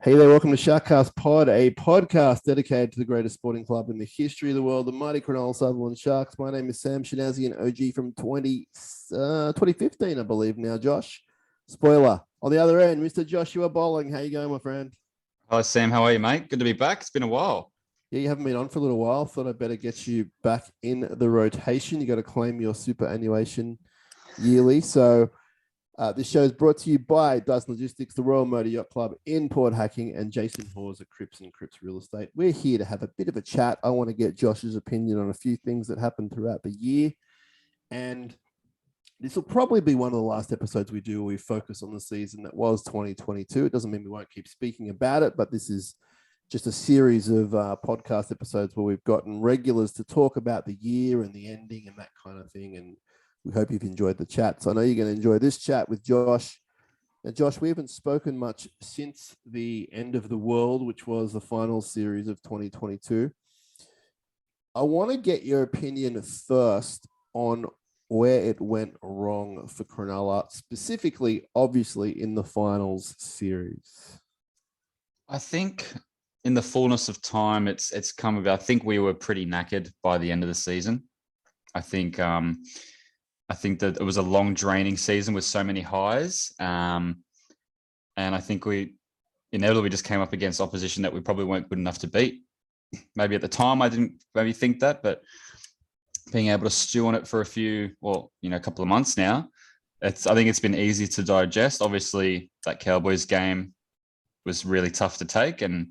Hey there, welcome to SharkCast Pod, a podcast dedicated to the greatest sporting club in the history of the world, the mighty Cronulla Sharks. My name is Sam Shinazi, an OG from 2015, I believe now, Josh. Spoiler, on the other end, Mr. Joshua Bolling. How you going, my friend? Hi, Sam. How are you, mate? Good to be back. It's been a while. Yeah, you haven't been on for a little while. Thought I'd better get you back in the rotation. You got to claim your superannuation yearly. So this show is brought to you by Dyson Logistics, the Royal Motor Yacht Club in Port Hacking, and Jason Hawes at Cripps and Cripps Real Estate. We're here to have a bit of a chat. I want to get Josh's opinion on a few things that happened throughout the year. And this will probably be one of the last episodes we do where we focus on the season that was 2022. It doesn't mean we won't keep speaking about it, but this is just a series of podcast episodes where we've gotten regulars to talk about the year and the ending and that kind of thing. And we hope you've enjoyed the chat. So I know you're going to enjoy this chat with Josh. Now, Josh, we haven't spoken much since the end of the world, which was the final series of 2022. I want to get your opinion first on where it went wrong for Cronulla, specifically, obviously, in the finals series. I think in the fullness of time, it's come about. I think we were pretty knackered by the end of the season. I think that it was a long, draining season with so many highs. And I think we inevitably just came up against opposition that we probably weren't good enough to beat. Maybe at the time I didn't maybe think that, but being able to stew on it for a couple of months now, I think it's been easy to digest. Obviously, that Cowboys game was really tough to take and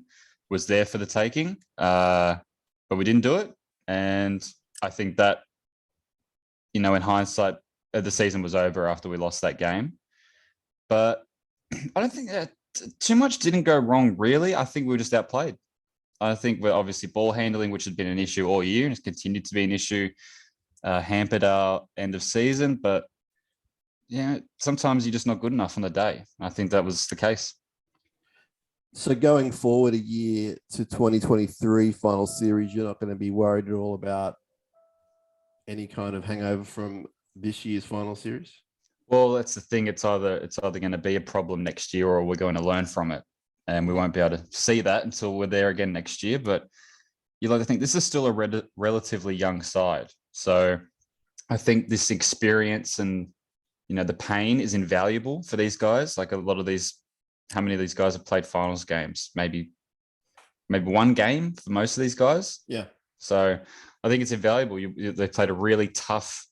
was there for the taking, but we didn't do it. And I think that, in hindsight, the season was over after we lost that game. But I don't think that too much didn't go wrong, really. I think we were just outplayed. I think we're obviously ball handling, which has been an issue all year and has continued to be an issue, hampered our end of season. But yeah, sometimes you're just not good enough on the day. I think that was the case. So going forward a year to 2023 final series, you're not going to be worried at all about any kind of hangover from this year's final series? Well, that's the thing. It's either going to be a problem next year or we're going to learn from it. And we won't be able to see that until we're there again next year. But you like to think this is still a relatively young side. So I think this experience and, the pain is invaluable for these guys. Like how many of these guys have played finals games? Maybe one game for most of these guys. Yeah. So I think it's invaluable. They played a really tough,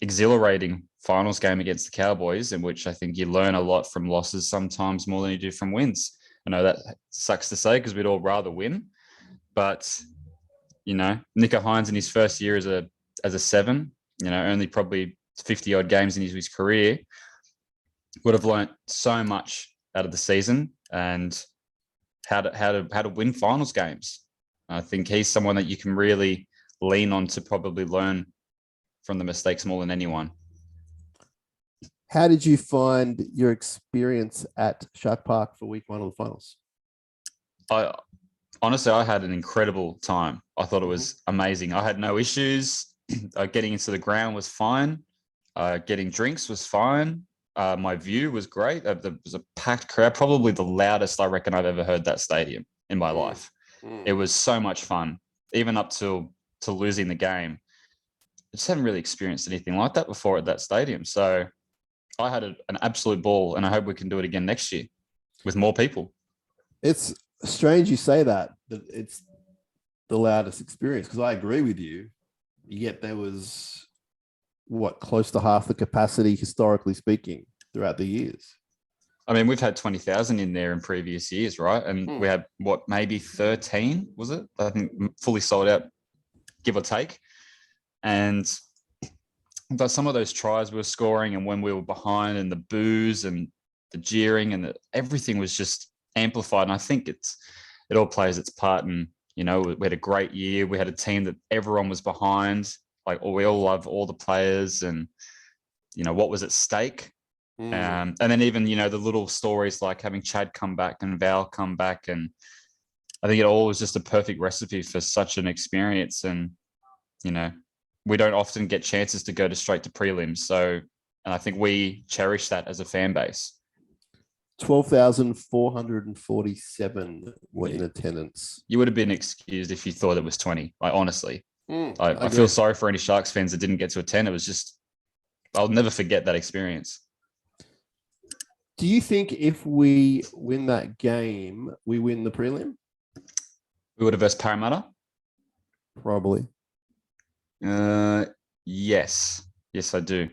exhilarating finals game against the Cowboys, in which I think you learn a lot from losses sometimes more than you do from wins. I know that sucks to say because we'd all rather win, but Nico Hines in his first year as a seven, only probably 50 odd games in his career, would have learned so much out of the season and how to win finals games. I think he's someone that you can really lean on to probably learn from the mistakes more than anyone. How did you find your experience at Shark Park for week one of the finals? Honestly, I had an incredible time. I thought it was amazing. I had no issues. Getting into the ground was fine. Getting drinks was fine. My view was great. There was a packed crowd, probably the loudest I reckon I've ever heard that stadium in my life. It was so much fun, even up to losing the game. I just haven't really experienced anything like that before at that stadium. So I had an absolute ball, and I hope we can do it again next year with more people. It's strange you say that it's the loudest experience, because I agree with you. Yet there was, close to half the capacity, historically speaking, throughout the years. I mean, we've had 20,000 in there in previous years, right? And we had, maybe 13, was it? I think fully sold out, give or take. And but some of those tries we were scoring and when we were behind and the boos and the jeering and everything was just amplified. And I think it all plays its part. And, we had a great year. We had a team that everyone was behind. We all love all the players and, what was at stake. And then even, the little stories like having Chad come back and Val come back. And I think it all was just a perfect recipe for such an experience. And, we don't often get chances to go straight to prelims. So, and I think we cherish that as a fan base. 12,447 were in attendance. You would have been excused if you thought it was 20. Like, honestly, I agree. feel sorry for any Sharks fans that didn't get to attend. It was just, I'll never forget that experience. Do you think if we win that game, we win the prelim? We would have versed Parramatta? Probably. Yes. Yes, I do.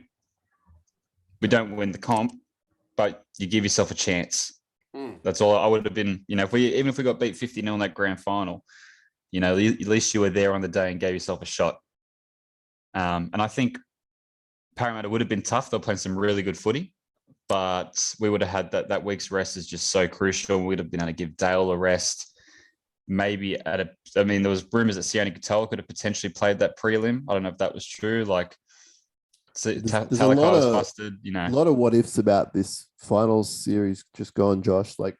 We don't win the comp, but you give yourself a chance. That's all. I would have been, if we got beat 50-0 in that grand final, at least you were there on the day and gave yourself a shot. And I think Parramatta would have been tough. They're playing some really good footy, but we would have had that week's rest is just so crucial. We'd have been able to give Dale a rest. Maybe there was rumors that Sione Katoa could have potentially played that prelim. I don't know if that was true. Like, There's Talakai was busted, A lot of what ifs about this finals series just gone, Josh. Like,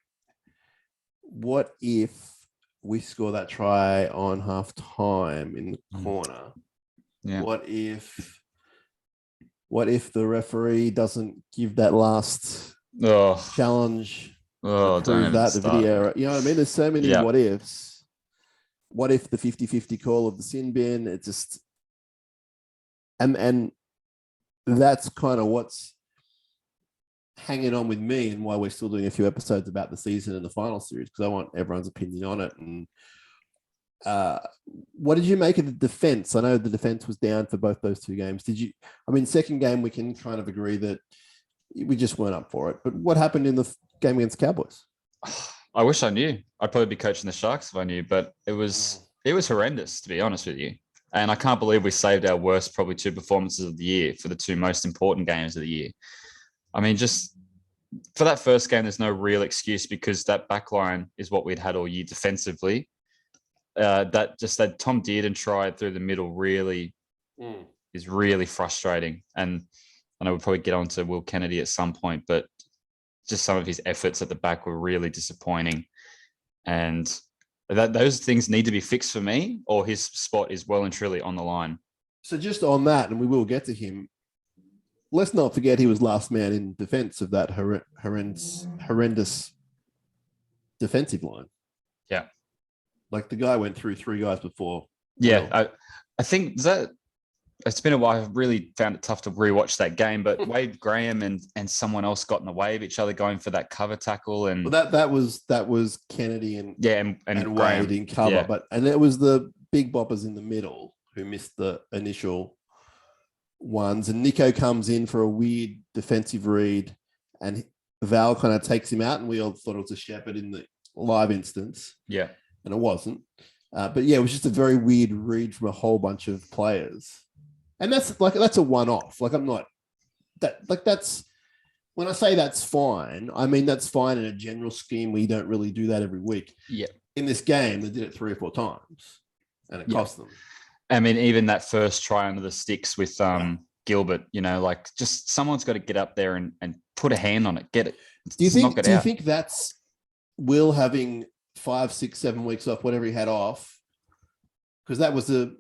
what if we score that try on half time in the corner? Yeah. What if the referee doesn't give that last challenge? Prove that the video, you know what I mean? There's so many what ifs. What if the 50-50 call of the sin bin? It just and that's kind of what's hanging on with me and why we're still doing a few episodes about the season and the final series, because I want everyone's opinion on it. And what did you make of the defense? I know the defense was down for both those two games. Second game, we can kind of agree that we just weren't up for it. But what happened in the game against the Cowboys? I wish I knew. I'd probably be coaching the Sharks if I knew, but it was horrendous, to be honest with you. And I can't believe we saved our worst, probably 2 performances of the year for the 2 most important games of the year. I mean, just for that first game, there's no real excuse because that back line is what we'd had all year defensively. That Tom Dearden tried through the middle really is really frustrating. And I know we'll probably get on to Will Kennedy at some point, but just some of his efforts at the back were really disappointing. And those things need to be fixed for me, or his spot is well and truly on the line. So just on that, and we will get to him, let's not forget he was last man in defense of that horrendous defensive line. Yeah. Like the guy went through 3 guys before. Yeah. I think that it's been a while. I've really found it tough to rewatch that game, but Wade Graham and someone else got in the way of each other going for that cover tackle. And that was Kennedy and Wade in cover, and it was the big boppers in the middle who missed the initial ones. And Nico comes in for a weird defensive read, and Val kind of takes him out, and we all thought it was a Shepherd in the live instance. Yeah, and it wasn't. But yeah, it was just a very weird read from a whole bunch of players. And that's a one-off. That's when I say that's fine, I mean that's fine in a general scheme. We don't really do that every week. Yeah. In this game, they did it 3 or 4 times, and it cost them. I mean, even that first try under the sticks with Gilbert, just someone's got to get up there and put a hand on it, get it. Do you think that's Will having 5, 6, 7 weeks off, whatever he had off? Because that was a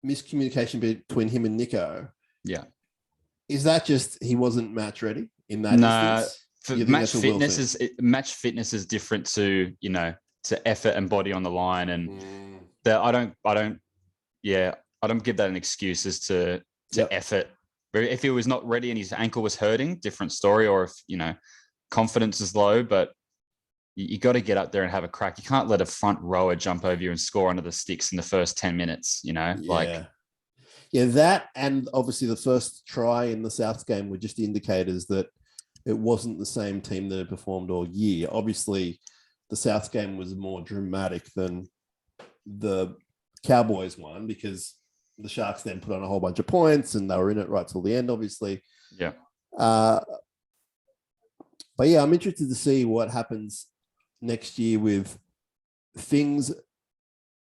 miscommunication between him and Nico. Yeah. Is that just he wasn't match ready in that instance? Match fitness is different to effort and body on the line, and I don't give that an excuse as to effort. If he was not ready and his ankle was hurting, different story, or if confidence is low, but you got to get up there and have a crack. You can't let a front rower jump over you and score under the sticks in the first 10 minutes, that, and obviously the first try in the Souths game were just indicators that it wasn't the same team that had performed all year. Obviously, the Souths game was more dramatic than the Cowboys one because the Sharks then put on a whole bunch of points and they were in it right till the end, obviously. Yeah. But yeah, I'm interested to see what happens next year with things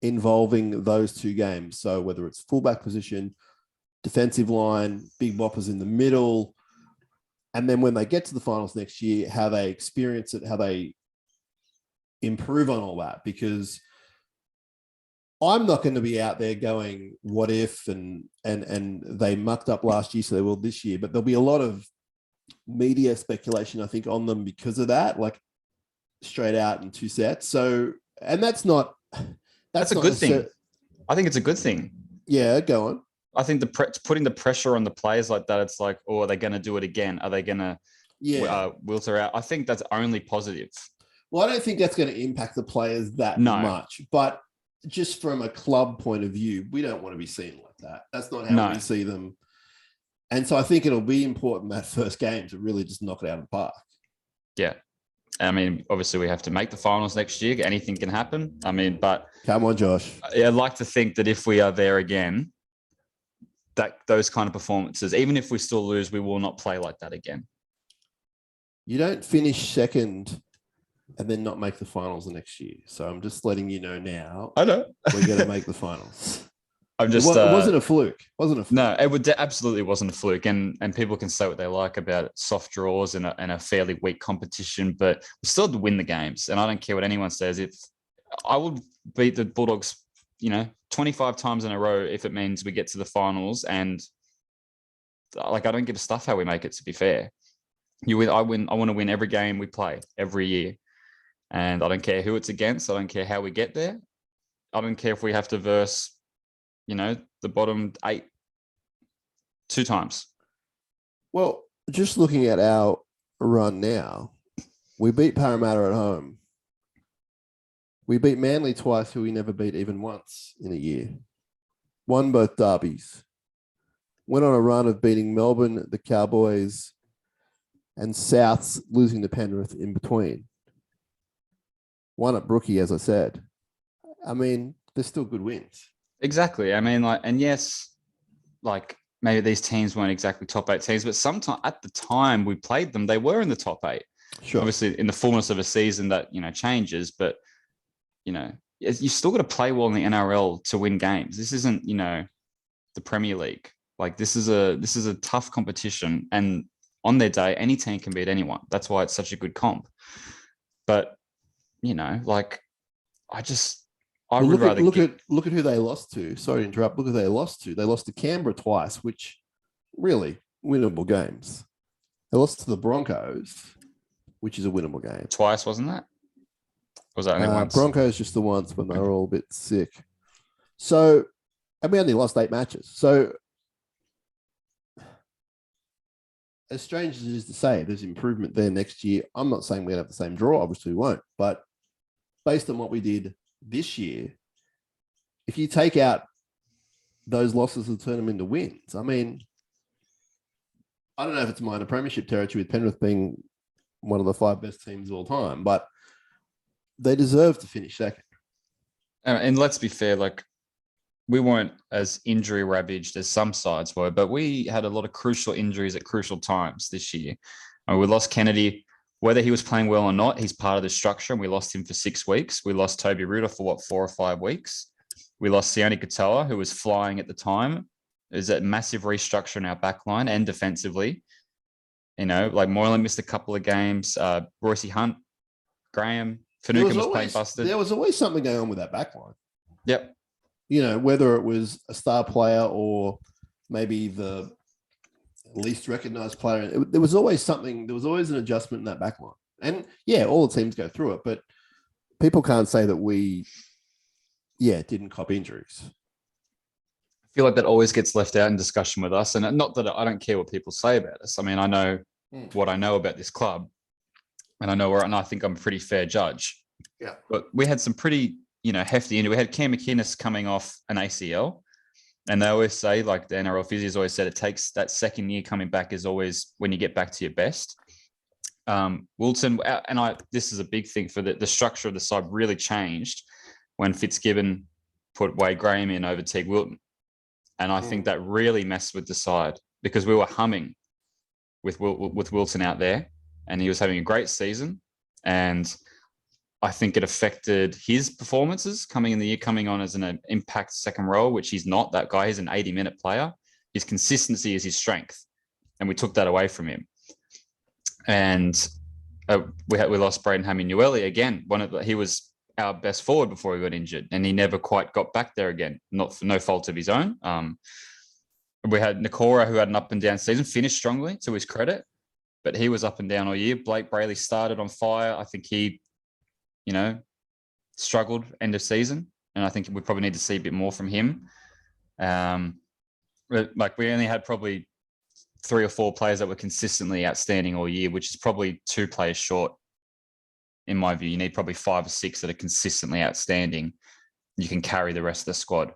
involving those 2 games. So whether it's fullback position, defensive line, big boppers in the middle, and then when they get to the finals next year, how they experience it, how they improve on all that. Because I'm not going to be out there going, what if, and they mucked up last year, so they will this year. But there'll be a lot of media speculation, I think, on them because of that, like straight out in 2 sets. So, and that's not That's a good thing. I think it's a good thing. Yeah, go on. I think putting the pressure on the players like that, it's like, oh, are they going to do it again? Are they going to wilter out? I think that's only positive. Well, I don't think that's going to impact the players that much, but just from a club point of view, we don't want to be seen like that. That's not how we see them. And so I think it'll be important that first game to really just knock it out of the park. Yeah. I mean, obviously we have to make the finals next year. Anything can happen. I mean, but come on, Josh. I'd like to think that if we are there again, that those kind of performances, even if we still lose, we will not play like that again. You don't finish second and then not make the finals the next year. So I'm just letting you know now. I know. We're going to make the finals. I'm just. It wasn't a fluke. No, absolutely wasn't a fluke. And people can say what they like about it, soft draws and a fairly weak competition, but we still had to win the games. And I don't care what anyone says. If I would beat the Bulldogs, 25 times in a row if it means we get to the finals. And like, I don't give a stuff how we make it, to be fair. You win, I win. I want to win every game we play every year. And I don't care who it's against. I don't care how we get there. I don't care if we have to verse, the bottom 8 2 times. Well, just looking at our run now, we beat Parramatta at home. We beat Manly twice, who we never beat even once in a year. Won both derbies. Went on a run of beating Melbourne, the Cowboys, and Souths, losing to Penrith in between. Won at Brookie, as I said. I mean, there's still good wins. Exactly. I mean, and yes, maybe these teams weren't exactly top 8 teams, but sometimes at the time we played them, they were in the top 8. Sure. Obviously, in the fullness of a season that, changes, but, you still got to play well in the NRL to win games. This isn't, the Premier League. Like, this is a tough competition, and on their day, any team can beat anyone. That's why it's such a good comp. But, look at who they lost to. Sorry to interrupt. Look who they lost to. They lost to Canberra twice, which really winnable games. They lost to the Broncos, which is a winnable game. Twice, wasn't that? Or was that only once? Broncos just the once when they were all a bit sick. So, and we only lost 8 matches. So, as strange as it is to say, there's improvement there next year. I'm not saying we're going to have the same draw. Obviously, we won't. But based on what we did this year, if you take out those losses and turn them into wins, I mean, I don't know if it's minor premiership territory with Penrith being one of the 5 best teams of all time, but they deserve to finish second. And let's be fair, we weren't as injury ravaged as some sides were, but we had a lot of crucial injuries at crucial times this year. We lost Kennedy. Whether he was playing well or not, he's part of the structure, and we lost him for 6 weeks. We lost Toby Ruder for 4 or 5 weeks. We lost Sione Katoa, who was flying at the time. There's a massive restructure in our back line and defensively. Moylan missed a couple of games. Royce Hunt, Graham, Finucane was playing busted. There was always something going on with that back line. Yep. Whether it was a star player or maybe the least recognized player, there was always something. There was always an adjustment in that back line. And yeah, all the teams go through it, but people can't say that we, didn't cop injuries. I feel like that always gets left out in discussion with us. And not that I don't care what people say about us. I mean, I know what I know about this club, and I think I'm a pretty fair judge. Yeah. But we had some pretty, hefty injury. We had Cam McInnes coming off an ACL. And they always say, the NRL physios always said, it takes that second year coming back is always when you get back to your best. Wilton, this is a big thing for the structure of the side really changed when Fitzgibbon put Wade Graham in over Teague Wilton. And I think that really messed with the side because we were humming with Wilton out there, and he was having a great season. And I think it affected his performances coming on as an impact second row, which he's not. That guy, he's an 80-minute player. His consistency is his strength, and we took that away from him. And we lost Braden Hammy-Newelly again. He was our best forward before he got injured, and he never quite got back there again, not for no fault of his own. We had Nakora, who had an up and down season, finished strongly to his credit, but he was up and down all year. Blake Brayley started on fire. I think he, struggled end of season, and I think we probably need to see a bit more from him. Like we only had probably 3 or 4 players that were consistently outstanding all year, which is probably 2 players short. In my view, you need probably 5 or 6 that are consistently outstanding. You can carry the rest of the squad.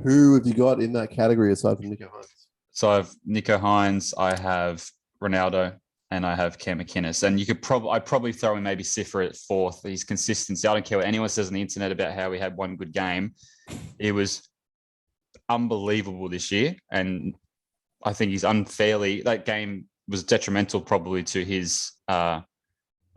Who have you got in that category aside from Nico Hines? So I have Nico Hines, I have Ronaldo, and I have Cam McInnes. And I'd probably throw in maybe Siffer at 4th. His consistency. I don't care what anyone says on the internet about how we had one good game. It was unbelievable this year. And I think that game was detrimental probably to his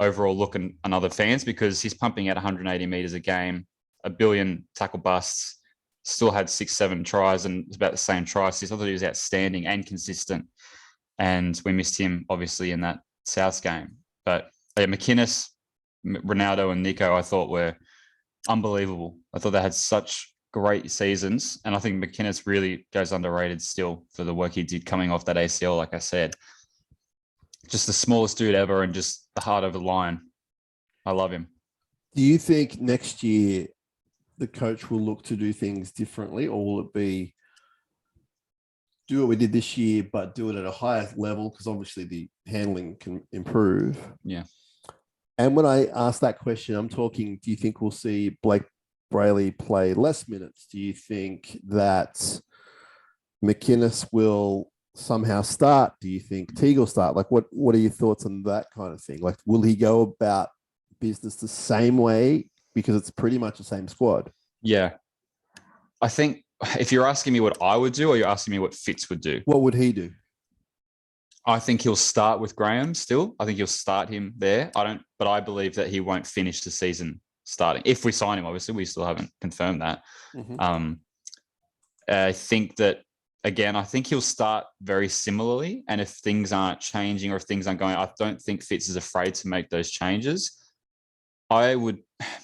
overall look and other fans, because he's pumping out 180 meters a game, 1 billion tackle busts, still had 6-7 tries, and it's about the same tries. I thought he was outstanding and consistent. And we missed him, obviously, in that Souths game. But McInnes, Ronaldo, and Nico, I thought were unbelievable. I thought they had such great seasons. And I think McInnes really goes underrated still for the work he did coming off that ACL, like I said. Just the smallest dude ever and just the heart of the lion. I love him. Do you think next year the coach will look to do things differently, or will it be do what we did this year, but do it at a higher level? Because obviously the handling can improve. Yeah. And when I ask that question, I'm talking, do you think we'll see Blake Brayley play less minutes? Do you think that McInnes will somehow start? Do you think Teague will start? Like, what are your thoughts on that kind of thing? Like, will he go about business the same way? Because it's pretty much the same squad. Yeah. I think if you're asking me what I would do, or you're asking me what Fitz would do, what would he do? I think he'll start with Graham still. I think he'll start him there. But I believe that he won't finish the season starting. If we sign him, obviously, we still haven't confirmed that. Mm-hmm. I think that, again, I think he'll start very similarly. And if things aren't changing or if things aren't going, I don't think Fitz is afraid to make those changes.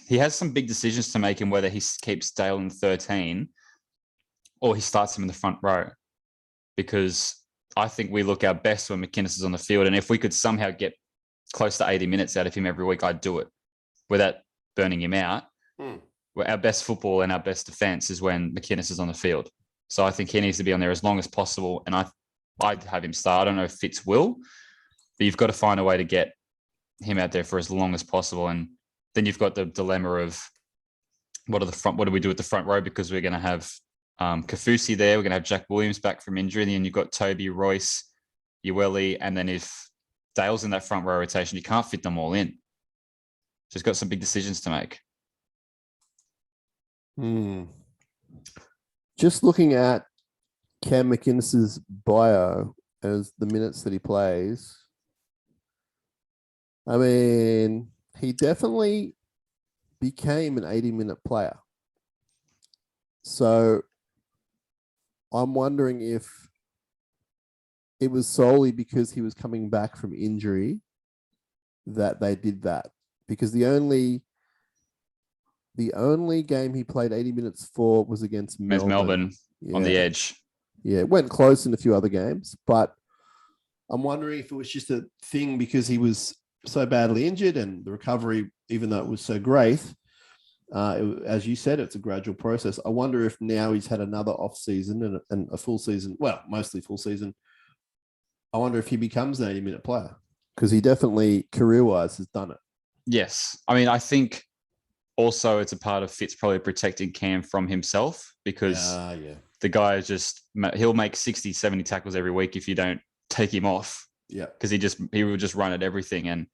He has some big decisions to make in whether he keeps Dale in 13 or he starts him in the front row, because I think we look our best when McInnes is on the field. And if we could somehow get close to 80 minutes out of him every week, I'd do it without burning him out. Our best football and our best defense is when McInnes is on the field. So I think he needs to be on there as long as possible. And I'd have him start. I don't know if Fitz will, but you've got to find a way to get him out there for as long as possible. And then you've got the dilemma of what do we do at the front row? Because we're going to have Kafusi there. We're going to have Jack Williams back from injury. And then you've got Toby, Royce, Ueli. And then if Dale's in that front row rotation, you can't fit them all in. Just got some big decisions to make. Just looking at Cam McInnes's bio as the minutes that he plays, I mean, he definitely became an 80-minute player. So I'm wondering if it was solely because he was coming back from injury that they did that. Because the only game he played 80 minutes for was against Melbourne. On the edge. Yeah, it went close in a few other games, but I'm wondering if it was just a thing because he was so badly injured and the recovery, even though it was so great, as you said, it's a gradual process. I wonder if now he's had another off season and a full season, well, mostly full season. I wonder if he becomes an 80-minute player, because he definitely career-wise has done it. Yes. I mean, I think also it's a part of Fitz probably protecting Cam from himself, because the guy he'll make 60, 70 tackles every week if you don't take him off. Yeah. Because he will just run at everything. And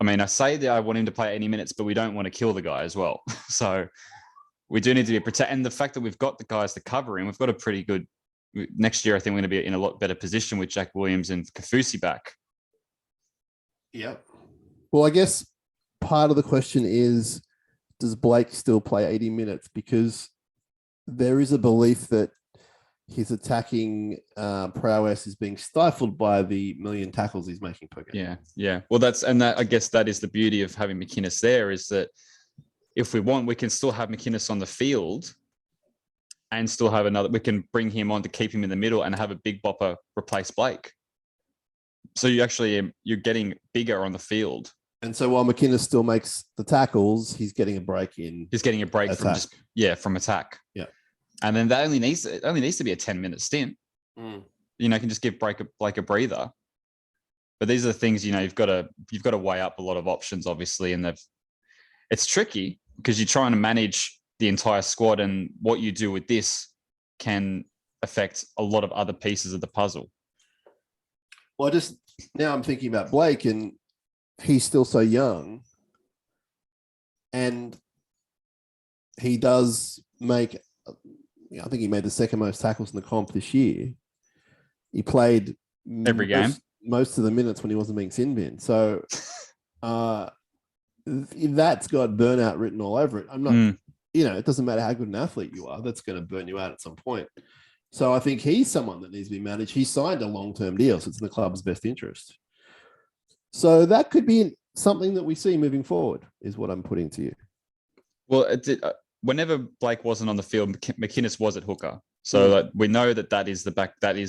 I mean, I say that I want him to play 80 minutes, but we don't want to kill the guy as well. So we do need to be protected. And the fact that we've got the guys to cover him, we've got a pretty good next year. I think we're going to be in a lot better position with Jack Williams and Kafusi back. Yeah. Well, I guess part of the question is, does Blake still play 80 minutes? Because there is a belief that his attacking prowess is being stifled by the million tackles he's making per game. Yeah. Well, I guess that is the beauty of having McInnes there, is that if we want, we can still have McInnes on the field and still have we can bring him on to keep him in the middle and have a big bopper replace Blake. So you're getting bigger on the field. And so while McInnes still makes the tackles, he's getting a break in. He's getting a break attack. from attack. Yeah. And then that only needs to be a 10-minute stint. Can just give Blake a breather. But these are the things, you've got to weigh up a lot of options, obviously, and it's tricky because you're trying to manage the entire squad, and what you do with this can affect a lot of other pieces of the puzzle. Well, now I'm thinking about Blake, and he's still so young, and he does make, I think he made the second most tackles in the comp this year. He played every game, most of the minutes when he wasn't being sin bin. So that's got burnout written all over it. I'm not, it doesn't matter how good an athlete you are, that's going to burn you out at some point. So I think he's someone that needs to be managed. He signed a long-term deal, so it's in the club's best interest. So that could be something that we see moving forward, is what I'm putting to you. Well, whenever Blake wasn't on the field, McInnes was at hooker. So we know that is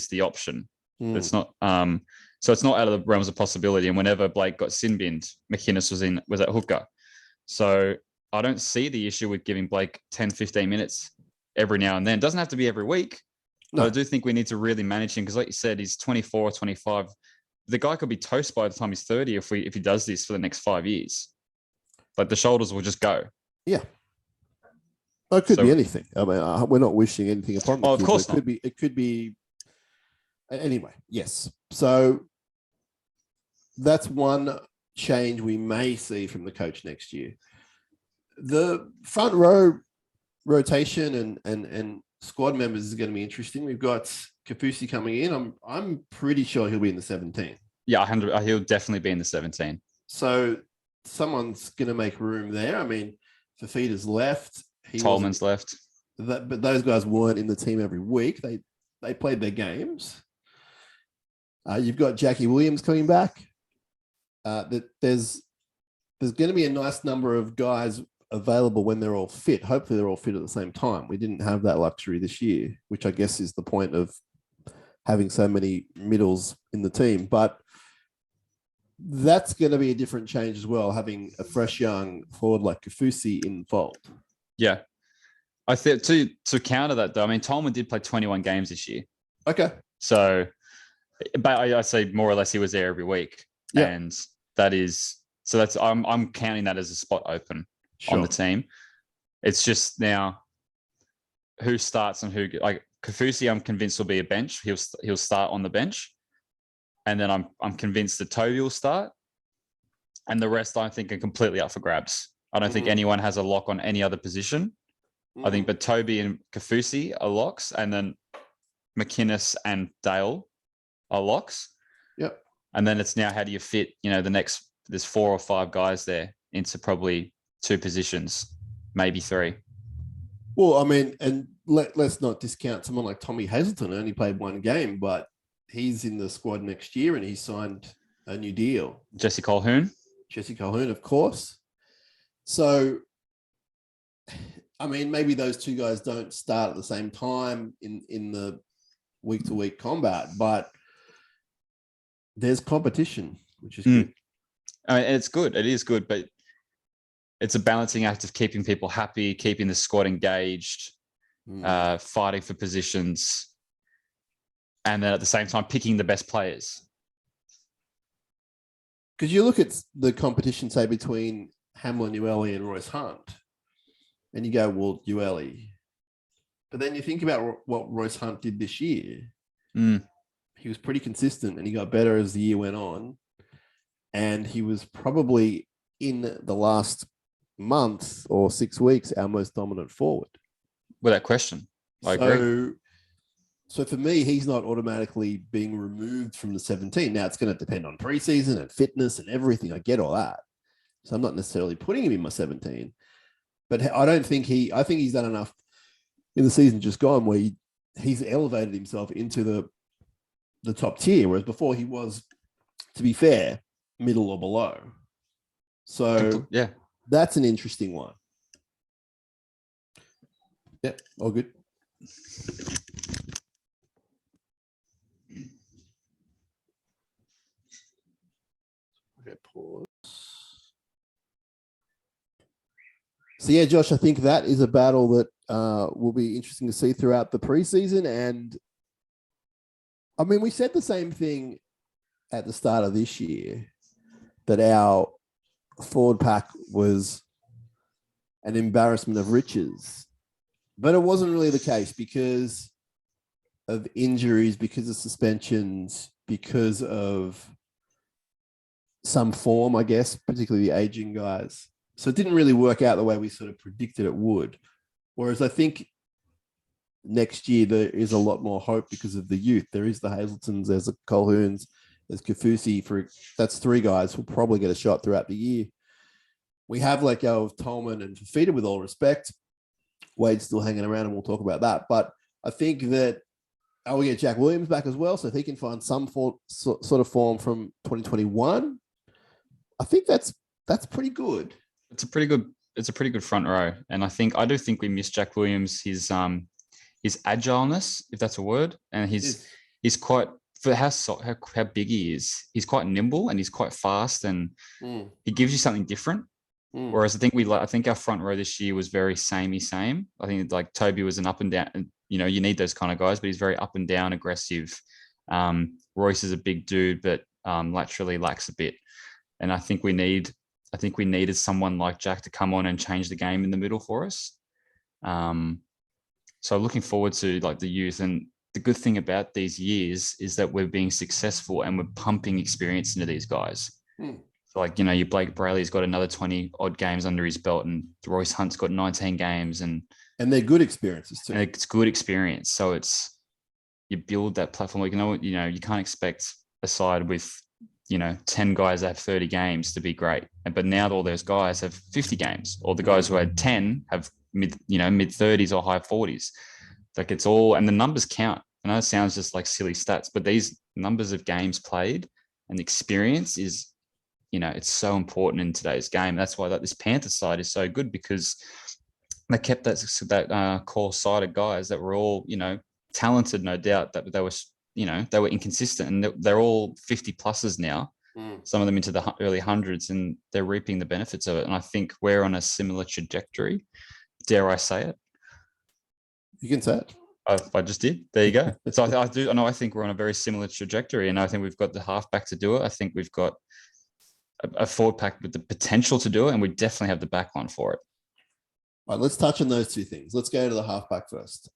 the option. It's not so it's not out of the realms of possibility. And whenever Blake got sin binned, McInnes was at hooker. So I don't see the issue with giving Blake 10, 15 minutes every now and then. It doesn't have to be every week. No. But I do think we need to really manage him because, like you said, he's 24 or 25. The guy could be toast by the time he's 30 if he does this for the next 5 years. Like the shoulders will just go. Yeah. Well, it could be anything. I mean, we're not wishing anything upon the kid, of course not. It could be. Anyway, yes. So that's one change we may see from the coach next year. The front row rotation and squad members is going to be interesting. We've got Kafusi coming in. I'm pretty sure he'll be in the 17. Yeah, he'll definitely be in the 17. So someone's going to make room there. I mean, Fafita's left. Tolman's left. But those guys weren't in the team every week. They played their games. You've got Jackie Williams coming back. There's going to be a nice number of guys available when they're all fit. Hopefully they're all fit at the same time. We didn't have that luxury this year, which I guess is the point of having so many middles in the team. But that's going to be a different change as well, having a fresh young forward like Kafusi in the fold. Yeah. I think to counter that, though, I mean, Tolman did play 21 games this year. Okay. So, but I say more or less he was there every week. Yeah. And I'm counting that as a spot open on the team. It's just now who starts and who, like Kafusi, I'm convinced will be a bench. He'll start on the bench. And then I'm convinced that Toby will start. And the rest I think are completely up for grabs. I don't think anyone has a lock on any other position. I think, but Toby and Kafusi are locks, and then McInnes and Dale are locks. Yep. And then it's now how do you fit, there's 4 or 5 guys there into probably 2 positions, maybe 3. Well, I mean, and let's not discount someone like Tommy Hazelton. Only played 1 game, but he's in the squad next year and he signed a new deal. Jesse Colquhoun, of course. So, I mean, maybe those 2 guys don't start at the same time in the week-to-week combat, but there's competition, which is good. I mean, it's good. It is good, but it's a balancing act of keeping people happy, keeping the squad engaged, fighting for positions, and then at the same time picking the best players. Because you look at the competition, say, between Hamlin Ueli and Royce Hunt, and you go, well, Ueli. But then you think about what Royce Hunt did this year. He was pretty consistent and he got better as the year went on. And he was probably in the last month or 6 weeks, our most dominant forward. Without question. I agree. So for me, he's not automatically being removed from the 17. Now it's going to depend on preseason and fitness and everything. I get all that. So I'm not necessarily putting him in my 17. But I think he's done enough in the season just gone where he's elevated himself into the top tier, whereas before he was, to be fair, middle or below. So yeah, that's an interesting one. Yep, all good. pause. So yeah, Josh, I think that is a battle that will be interesting to see throughout the preseason. And I mean, we said the same thing at the start of this year, that our forward pack was an embarrassment of riches. But it wasn't really the case because of injuries, because of suspensions, because of some form, I guess, particularly the aging guys. So it didn't really work out the way we sort of predicted it would. Whereas I think next year there is a lot more hope because of the youth. There is the Hazeltons, there's the Colquhouns, there's Kafusi. That's three guys who'll probably get a shot throughout the year. We have let go of Tolman and Fafita, with all respect. Wade's still hanging around, and we'll talk about that. But I think that we get Jack Williams back as well, so if he can find some sort of form from 2021, I think that's pretty good. It's a pretty good front row, and I do think we miss Jack Williams. His agileness, if that's a word, and he's quite, for how big he is. He's quite nimble and he's quite fast, and he gives you something different. Whereas I think our front row this year was very samey same. I think like Toby was an up and down, you need those kind of guys, but he's very up and down aggressive. Royce is a big dude, but laterally lacks a bit. And I think we needed someone like Jack to come on and change the game in the middle for us. So looking forward to like the youth. And the good thing about these years is that we're being successful and we're pumping experience into these guys. So like, your Blake Brayley's got another 20 odd games under his belt, and Royce Hunt's got 19 games, and they're good experiences too. And it's good experience. So you build that platform. You can't expect a side with, 10 guys that have 30 games to be great. But now all those guys have 50 games, or the guys who had 10 have mid 30s or high 40s. Like it's all, and the numbers count. I know it sounds just like silly stats, but these numbers of games played and experience is, it's so important in today's game. That's why this Panther side is so good, because they kept that core side of guys that were all, talented, no doubt, that they were inconsistent, and they're all 50 pluses now. Some of them into the early hundreds, and they're reaping the benefits of it. And I think we're on a similar trajectory. Dare I say it? You can say it. I just did. There you go. So I think we're on a very similar trajectory, and I think we've got the halfback to do it. I think we've got a forward pack with the potential to do it, and we definitely have the back line for it. All right, let's touch on those two things. Let's go to the halfback first.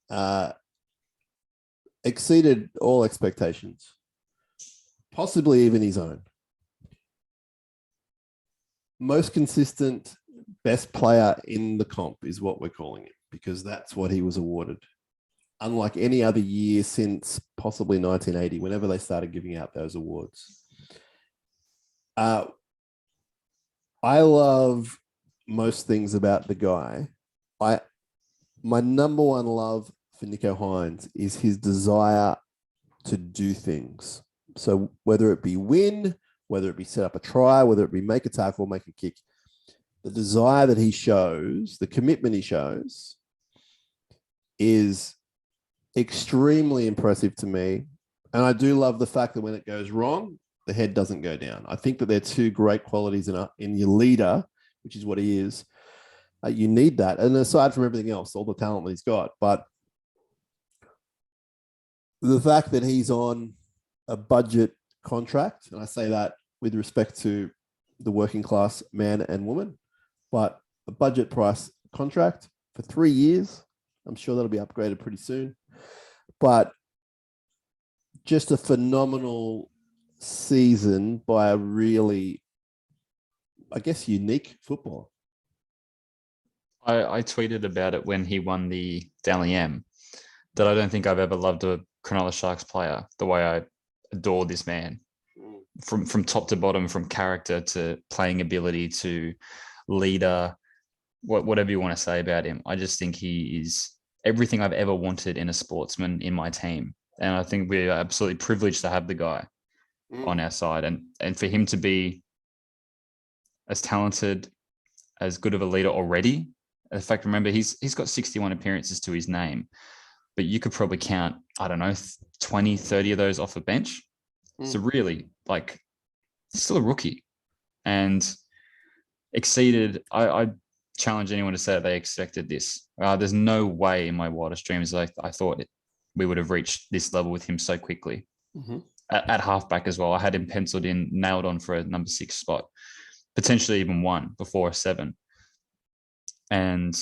Exceeded all expectations, possibly even his own. Most consistent, best player in the comp is what we're calling it, because that's what he was awarded. Unlike any other year since possibly 1980, whenever they started giving out those awards. I love most things about the guy. My number one love for Nicho Hynes is his desire to do things. So whether it be win, whether it be set up a try, whether it be make a tackle, make a kick, the desire that he shows, the commitment he shows is extremely impressive to me. And I do love the fact that when it goes wrong, the head doesn't go down. I think that they're two great qualities in your leader, which is what he is. You need that. And aside from everything else, all the talent that he's got, but the fact that he's on a budget contract, and I say that with respect to the working class man and woman, but a budget price contract for 3 years, I'm sure that'll be upgraded pretty soon. But just a phenomenal season by a really, I guess, unique footballer. I tweeted about it when he won the Dally M, that I don't think I've ever loved a Cronulla Sharks player the way I adore this man. From top to bottom, from character to playing ability to leader, whatever you want to say about him. I just think he is everything I've ever wanted in a sportsman in my team. And I think we're absolutely privileged to have the guy on our side. And for him to be as talented, as good of a leader already. In fact, remember, he's got 61 appearances to his name, but you could probably count, 20, 30 of those off the bench. So really, he's still a rookie. and exceeded. I challenge anyone to say that they expected this. There's no way in my wildest dreams I thought we would have reached this level with him so quickly. Mm-hmm. At halfback as well. I had him penciled in, nailed on for a number 6 spot, potentially even 1 before a 7. And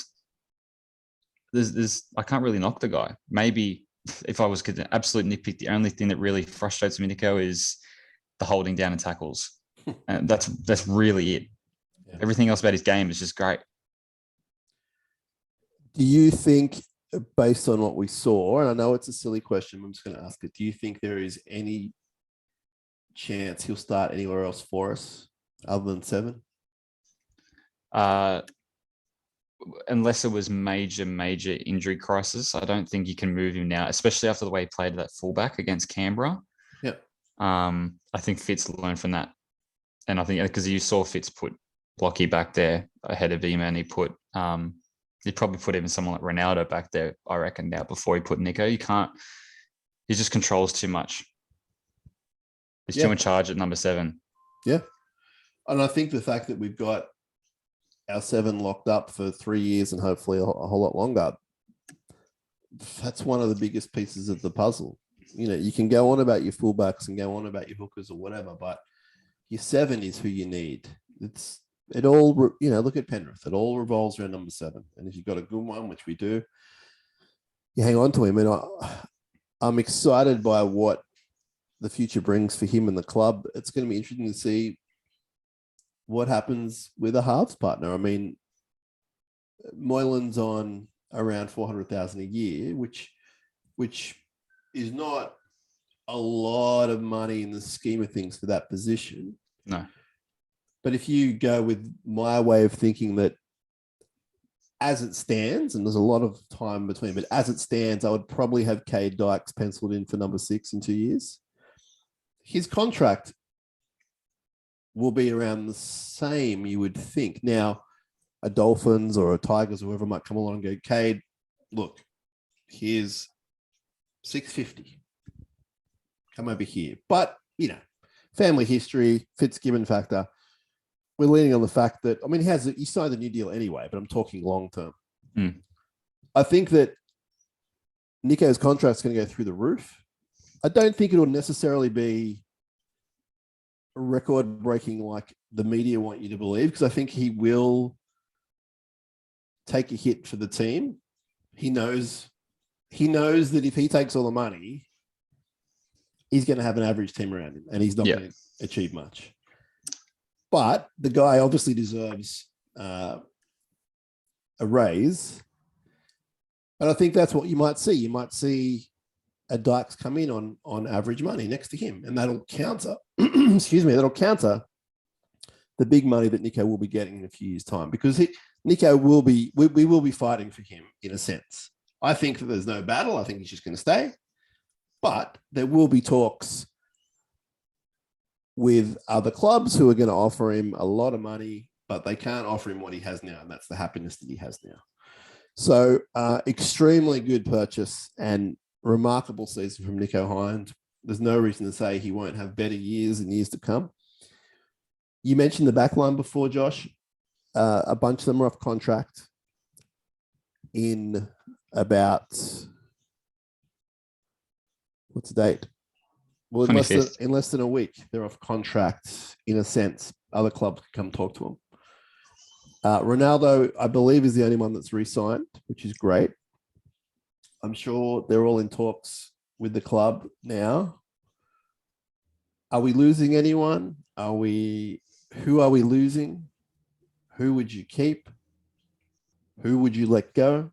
I can't really knock the guy. Maybe if I was going to absolute nitpick, the only thing that really frustrates me, Nico, is the holding down and tackles. And that's really it. Yeah. Everything else about his game is just great. Do you think, based on what we saw, and I know it's a silly question, I'm just going to ask it, do you think there is any chance he'll start anywhere else for us other than 7? Unless it was major injury crisis, I don't think you can move him now, especially after the way he played that fullback against Canberra. Yeah. I think Fitz learned from that. And I think because you saw Fitz put Blocky back there ahead of him, and he probably put even someone like Ronaldo back there, I reckon, now before he put Nico. He just controls too much. He's too in charge at number 7. Yeah. And I think the fact that we've got our 7 locked up for 3 years and hopefully a whole lot longer, that's one of the biggest pieces of the puzzle. You know, you can go on about your fullbacks and go on about your hookers or whatever, but your 7 is who you need. It all, look at Penrith. It all revolves around number 7. And if you've got a good one, which we do, you hang on to him. And I'm excited by what the future brings for him and the club. It's going to be interesting to see what happens with a halves partner. I mean, Moylan's on around 400,000 a year, which is not a lot of money in the scheme of things for that position. No. But if you go with my way of thinking that as it stands, and there's a lot of time between, but as it stands, I would probably have Cade Dykes penciled in for number 6 in 2 years. His contract will be around the same, you would think. Now, a Dolphins or a Tigers or whoever might come along and go, Cade, look, here's 650. Come over here. But, family history, Fitzgibbon factor. We're leaning on the fact that, I mean, he signed a new deal anyway, but I'm talking long term. Mm. I think that Nico's contract's going to go through the roof. I don't think it'll necessarily be record breaking like the media want you to believe, because I think he will take a hit for the team. He knows that if he takes all the money, he's going to have an average team around him, and he's not going to achieve much. But the guy obviously deserves a raise. And I think that's what you might see. You might see a Dykes come in on average money next to him, and that'll counter, that'll counter the big money that Nico will be getting in a few years' time, because Nico will be, we will be fighting for him in a sense. I think that there's no battle. I think he's just going to stay. But there will be talks with other clubs who are going to offer him a lot of money, but they can't offer him what he has now, and that's the happiness that he has now. So extremely good purchase and remarkable season from Nico Hind. There's no reason to say he won't have better years and years to come. You mentioned the back line before, Josh. A bunch of them are off contract in about, what's the date? Well, in less than a week, they're off contract in a sense. Other clubs can come talk to them. Ronaldo, I believe, is the only one that's re-signed, which is great. I'm sure they're all in talks with the club now. Are we losing anyone? Who are we losing? Who would you keep? Who would you let go?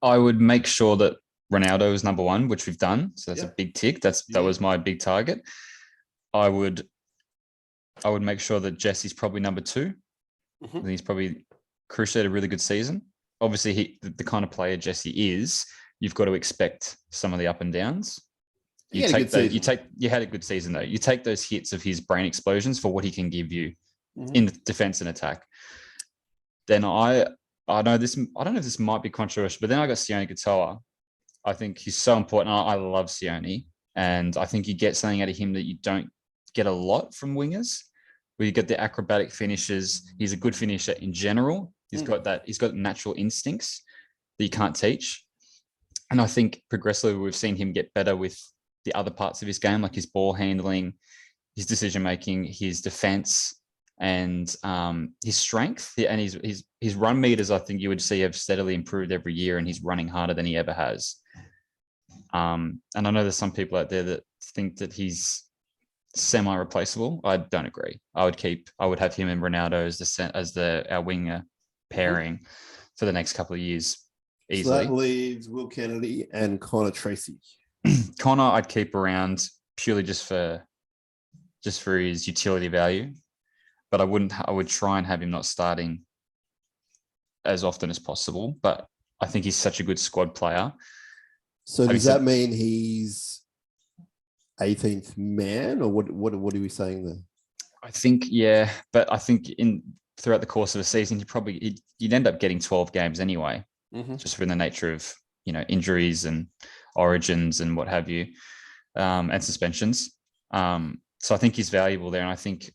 I would make sure that Ronaldo is number 1, which we've done. So that's a big tick. That was my big target. I would make sure that Jesse's probably number 2. Mm-hmm. I think he's probably crucially had a really good season. Obviously, the kind of player Jesse is, you've got to expect some of the up and downs. You had a good season though. You take those hits of his brain explosions for what he can give you in defense and attack. Then I don't know if this might be controversial, but then I got Sione Katoa. I think he's so important. I love Sione, and I think you get something out of him that you don't get a lot from wingers. We get the acrobatic finishes. He's a good finisher in general. He's got natural instincts that you can't teach. And I think progressively we've seen him get better with the other parts of his game, like his ball handling, his decision making, his defense, and his strength. And his run meters, I think you would see, have steadily improved every year, and he's running harder than he ever has. And I know there's some people out there that think that he's semi-replaceable. I don't agree. I would have him and Ronaldo as our winger pairing for the next couple of years easily. So that leaves Will Kennedy and Connor Tracy. Connor, I'd keep around purely just for his utility value, but I would try and have him not starting as often as possible. But I think he's such a good squad player. So does that mean he's 18th man, or what are we saying there? I think, yeah, but I think throughout the course of a season, you'd end up getting 12 games anyway, just from the nature of, injuries and origins and what have you, and suspensions. So I think he's valuable there, and I think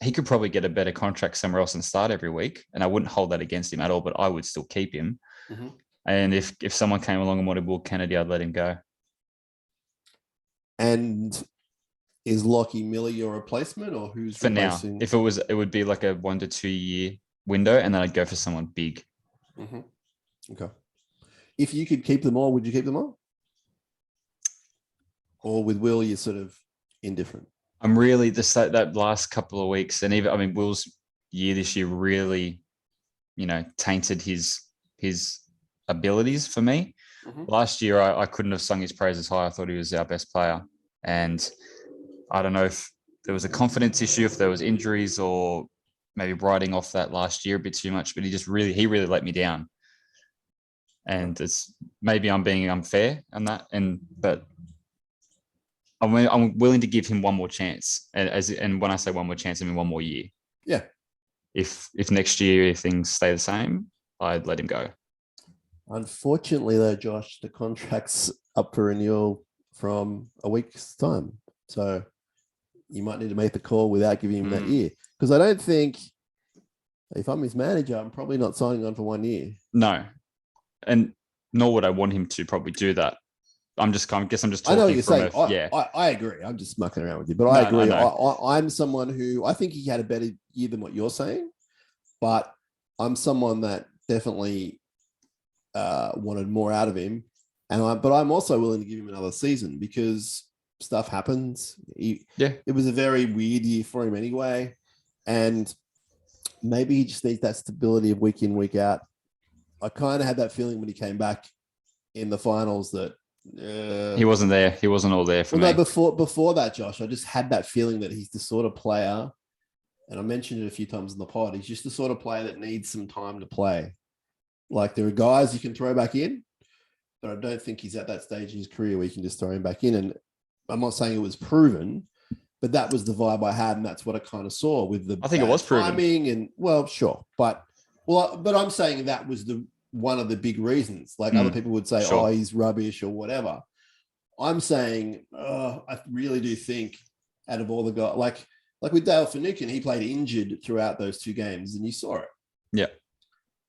he could probably get a better contract somewhere else and start every week. And I wouldn't hold that against him at all, but I would still keep him. And if someone came along and wanted Will Kennedy, I'd let him go. And is Lockie Miller your replacement, or who's for replacing? now? If it would be like a 1 to 2 year window, and then I'd go for someone big. Okay. If you could keep them all, would you keep them all? Or with Will, you're sort of indifferent? I'm really that last couple of weeks, and even Will's year this year really, tainted his abilities for me. Last year, I couldn't have sung his praises high. I thought he was our best player. And I don't know if there was a confidence issue, if there was injuries, or maybe writing off that last year a bit too much, but he really let me down. And it's maybe I'm being unfair on that. But I'm willing to give him one more chance. And when I say one more chance, I mean one more year. Yeah. If next year things stay the same, I'd let him go. Unfortunately, though, Josh, the contract's up for renewal from a week's time. So you might need to make the call without giving him that year. Because I don't think, if I'm his manager, I'm probably not signing on for 1 year. No. And nor would I want him to probably do that. I guess I'm just talking. I know what you're saying. I agree. I'm just mucking around with you. But I agree. I'm someone who, I think he had a better year than what you're saying. But I'm someone that definitely wanted more out of him, but I'm also willing to give him another season because stuff happens. It was a very weird year for him anyway, and maybe he just needs that stability of week in, week out. I kind of had that feeling when he came back in the finals that he wasn't there. He wasn't all there for me. No, before that, Josh, I just had that feeling that he's the sort of player, and I mentioned it a few times in the pod. He's just the sort of player that needs some time to play. Like, there are guys you can throw back in, but I don't think he's at that stage in his career where you can just throw him back in. And I'm not saying it was proven, but that was the vibe I had, and that's what I kind of saw with the. I think it was proven. Timing and well, sure, but I'm saying that was one of the big reasons. Like other people would say, sure, he's rubbish or whatever. I'm saying, I really do think out of all the guys, like with Dale Finucane, he played injured throughout those 2 games, and you saw it. Yeah.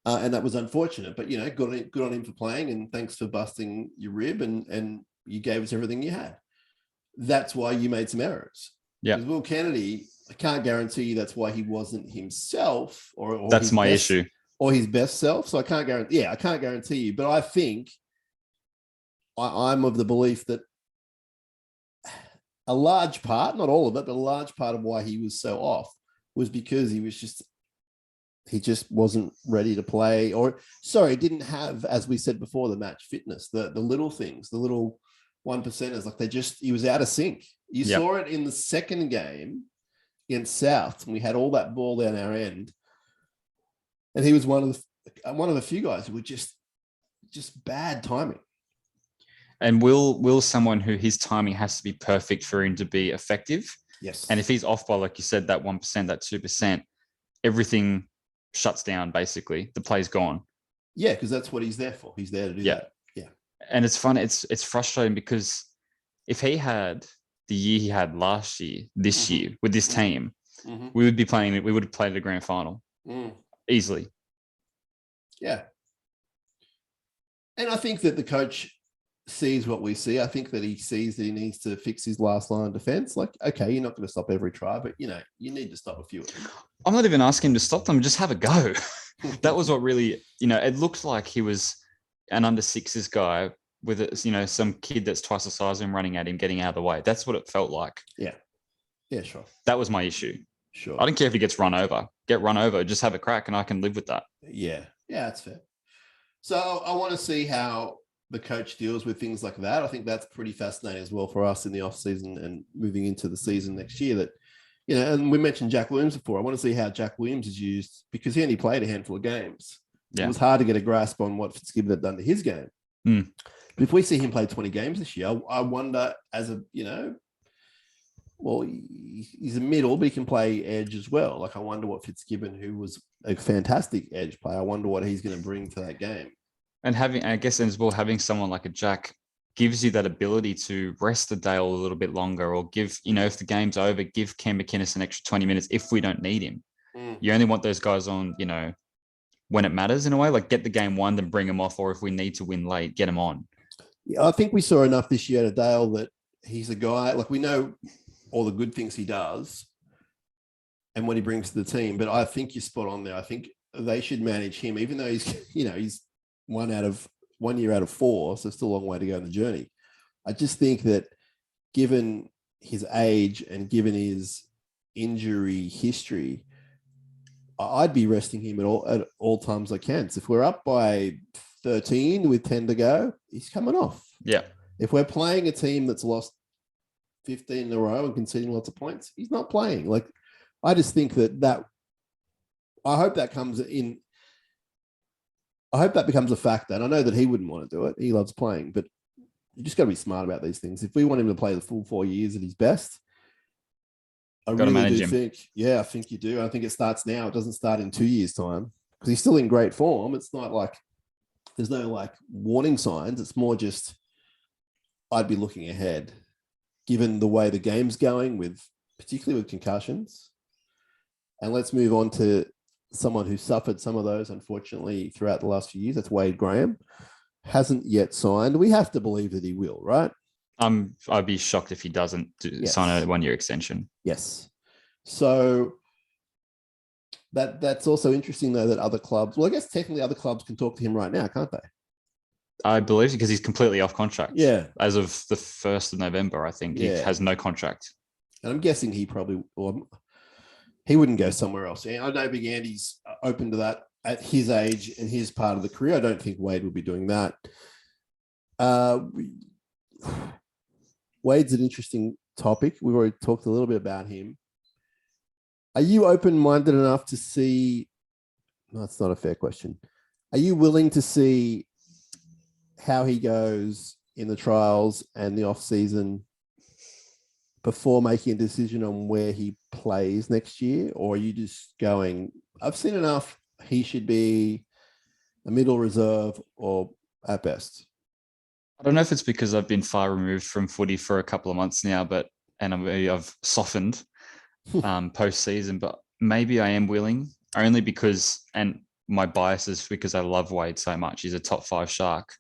And that was unfortunate, but good on him for playing, and thanks for busting your rib, and you gave us everything you had. That's why you made some errors. Yeah. Because Will Kennedy, I can't guarantee you that's why he wasn't himself, or that's my issue, or his best self. So I can't guarantee you, but I think I'm of the belief that a large part, not all of it, but a large part of why he was so off was because he just wasn't ready to play, didn't have, as we said before, the match fitness, the little things, the little 1%ers, like he was out of sync. You saw it in the second game against South, and we had all that ball down our end, and he was one of the few guys who were just bad timing. And Will someone who his timing has to be perfect for him to be effective. Yes. And if he's off by, like you said, that 1%, that 2%, everything shuts down, basically. The play's gone. Yeah, because that's what he's there for. He's there to do that. Yeah. And it's fun. It's frustrating because if he had the year he had last year, this year with this team, Mm-hmm. we would have played the grand final easily. Yeah. And I think that the coach sees what we see. I think that he sees that he needs to fix his last line of defense. Like, okay, you're not going to stop every try, but, you know, you need to stop a few of them. I'm not even asking him to stop them. Just have a go. That was what really, you know, it looked like he was an under sixes guy with, you know, some kid that's twice the size of him running at him, getting out of the way. That's what it felt like. Yeah. Yeah, sure. That was my issue. Sure. I don't care if he gets run over. Get run over. Just have a crack and I can live with that. Yeah. Yeah, that's fair. So I want to see how the coach deals with things like that. I think that's pretty fascinating as well for us in the off season and moving into the season next year. That, you know, and we mentioned Jack Williams before. I want to see how Jack Williams is used because he only played a handful of games. Yeah. It was hard to get a grasp on what Fitzgibbon had done to his game. But if we see him play 20 games this year, I wonder as a, you know, well, he's a middle, but he can play edge as well. Like I wonder what Fitzgibbon, who was a fantastic edge player, I wonder what he's going to bring to that game. And I guess as well, having someone like a Jack gives you that ability to rest the Dale a little bit longer or give, you know, if the game's over, give Cam McInnes an extra 20 minutes if we don't need him. You only want those guys on, you know, when it matters in a way, like get the game won, then bring them off, or if we need to win late, get them on. Yeah, I think we saw enough this year to Dale that he's a guy, like we know all the good things he does and what he brings to the team, but I think you're spot on there. I think they should manage him, even though he's, you know, he's 1 year out of 4, so still a long way to go in the journey. I just think that given his age and given his injury history, I'd be resting him at all times I can. So if we're up by 13 with 10 to go, he's coming off. Yeah. If we're playing a team that's lost 15 in a row and conceding lots of points, he's not playing. Like, I just think that I hope that comes in. I hope that becomes a factor. And I know that he wouldn't want to do it. He loves playing, but you just got to be smart about these things. If we want him to play the full 4 years at his best, I really do think, I think you do. I think it starts now. It doesn't start in 2 years' time because he's still in great form. It's not like there's no like warning signs. It's more just I'd be looking ahead, given the way the game's going, particularly with concussions. And let's move on to someone who suffered some of those, unfortunately, throughout the last few years. That's Wade Graham. Hasn't yet signed. We have to believe that he will, right? I'd be shocked if he doesn't sign a 1 year extension. Yes. So that's also interesting, though, that other clubs, well, I guess technically other clubs can talk to him right now, can't they? I believe because he's completely off contract. Yeah. As of the 1st of November, I think he has no contract. And I'm guessing he wouldn't go somewhere else. I know Big Andy's open to that at his age and his part of the career. I don't think Wade would be doing that. Wade's an interesting topic. We've already talked a little bit about him. Are you open-minded enough to see? No, that's not a fair question. Are you willing to see how he goes in the trials and the off-season before making a decision on where he plays next year? Or are you just going, I've seen enough, he should be a middle reserve or at best? I don't know if it's because I've been far removed from footy for a couple of months now, and I've softened post-season, but maybe I am willing only because, and my bias is because I love Wade so much. He's a top 5 Shark.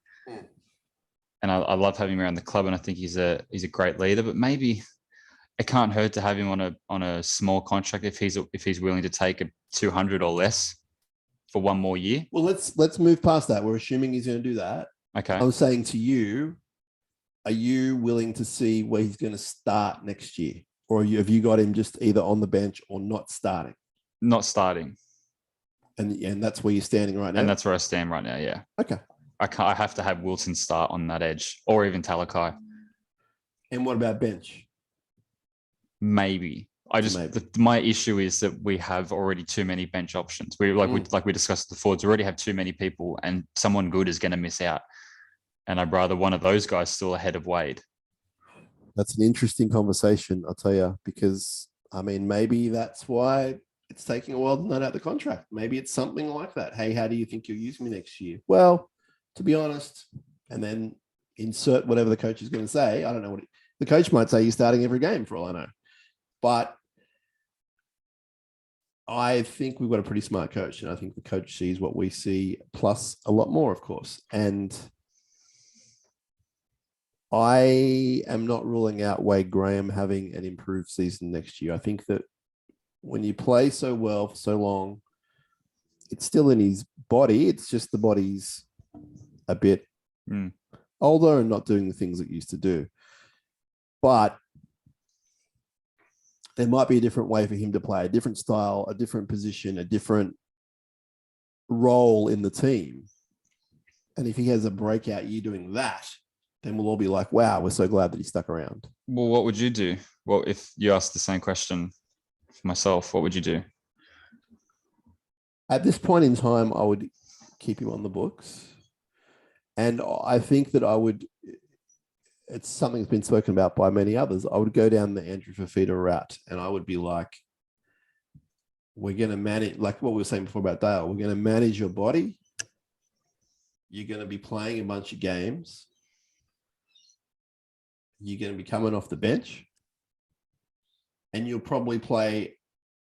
And I love having him around the club, and I think he's a great leader, but maybe it can't hurt to have him on a small contract if he's willing to take a 200 or less for 1 more year. Well, let's move past that. We're assuming he's going to do that. Okay. I'm saying to you, are you willing to see where he's going to start next year? Or have you got him just either on the bench or not starting? Not starting. And that's where you're standing right now? And that's where I stand right now, yeah. Okay. I have to have Wilson start on that edge or even Talakai. And what about bench? Maybe. My issue is that we have already too many bench options. We discussed before, we already have too many people and someone good is going to miss out. And I'd rather one of those guys still ahead of Wade. That's an interesting conversation, I'll tell you, because I mean, maybe that's why it's taking a while to nut out the contract. Maybe it's something like that. Hey, how do you think you'll use me next year? Well, to be honest, and then insert whatever the coach is going to say. I don't know The coach might say he's starting every game for all I know. But I think we've got a pretty smart coach, and I think the coach sees what we see, plus a lot more, of course. And I am not ruling out Wade Graham having an improved season next year. I think that when you play so well for so long, it's still in his body. It's just the body's a bit older and not doing the things it used to do. But there might be a different way for him to play, a different style, a different position, a different role in the team. And if he has a breakout year doing that, then we'll all be like, wow, we're so glad that he stuck around. Well, what would you do? Well, if you asked the same question for myself, what would you do? At this point in time, I would keep him on the books. And I think that I would, it's something that's been spoken about by many others. I would go down the Andrew Fafita route, and I would be like, we're going to manage, like what we were saying before about Dale, we're going to manage your body. You're going to be playing a bunch of games. You're going to be coming off the bench, and you'll probably play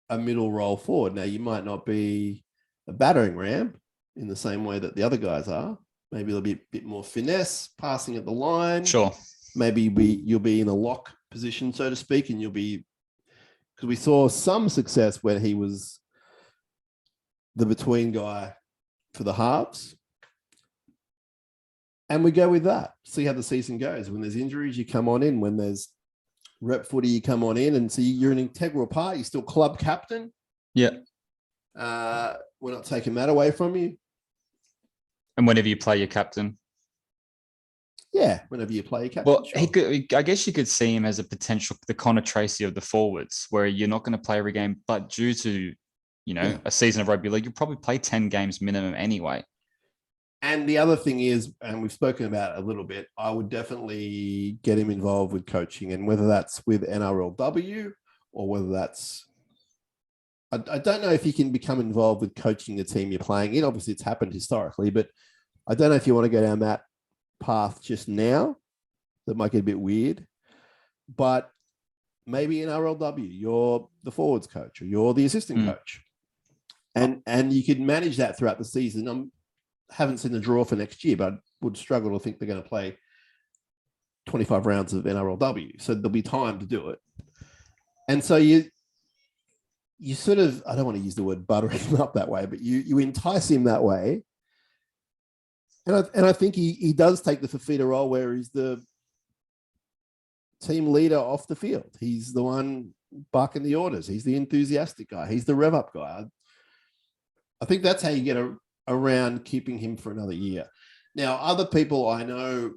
a middle role forward. Now, you might not be a battering ram in the same way that the other guys are. Maybe there'll be a bit more finesse, passing at the line. Sure. Maybe you'll be in a lock position, so to speak, and you'll be, because we saw some success when he was the between guy for the halves. And we go with that, see how the season goes. When there's injuries, you come on in. When there's rep footy, you come on in. And so you're an integral part. You're still club captain. Yeah. We're not taking that away from you. And whenever you play your captain. Yeah, whenever you play your captain. Well, sure. I guess you could see him as a potential, the Connor Tracy of the forwards, where you're not going to play every game, but due to, a season of rugby league, you'll probably play 10 games minimum anyway. And the other thing is, and we've spoken about it a little bit, I would definitely get him involved with coaching, and whether that's with NRLW or whether that's, I don't know if you can become involved with coaching the team you're playing in. Obviously, it's happened historically, but I don't know if you want to go down that path just now. That might get a bit weird, but maybe in RLW, you're the forwards coach or you're the assistant coach, and you could manage that throughout the season. Haven't seen the draw for next year, but I would struggle to think they're going to play 25 rounds of NRLW. So there'll be time to do it. And so you sort of, I don't want to use the word butter him up that way, but you entice him that way. And I think he does take the Fafita role where he's the team leader off the field. He's the one barking the orders. He's the enthusiastic guy. He's the rev up guy. I think that's how you get around keeping him for another year. Now, other people I know,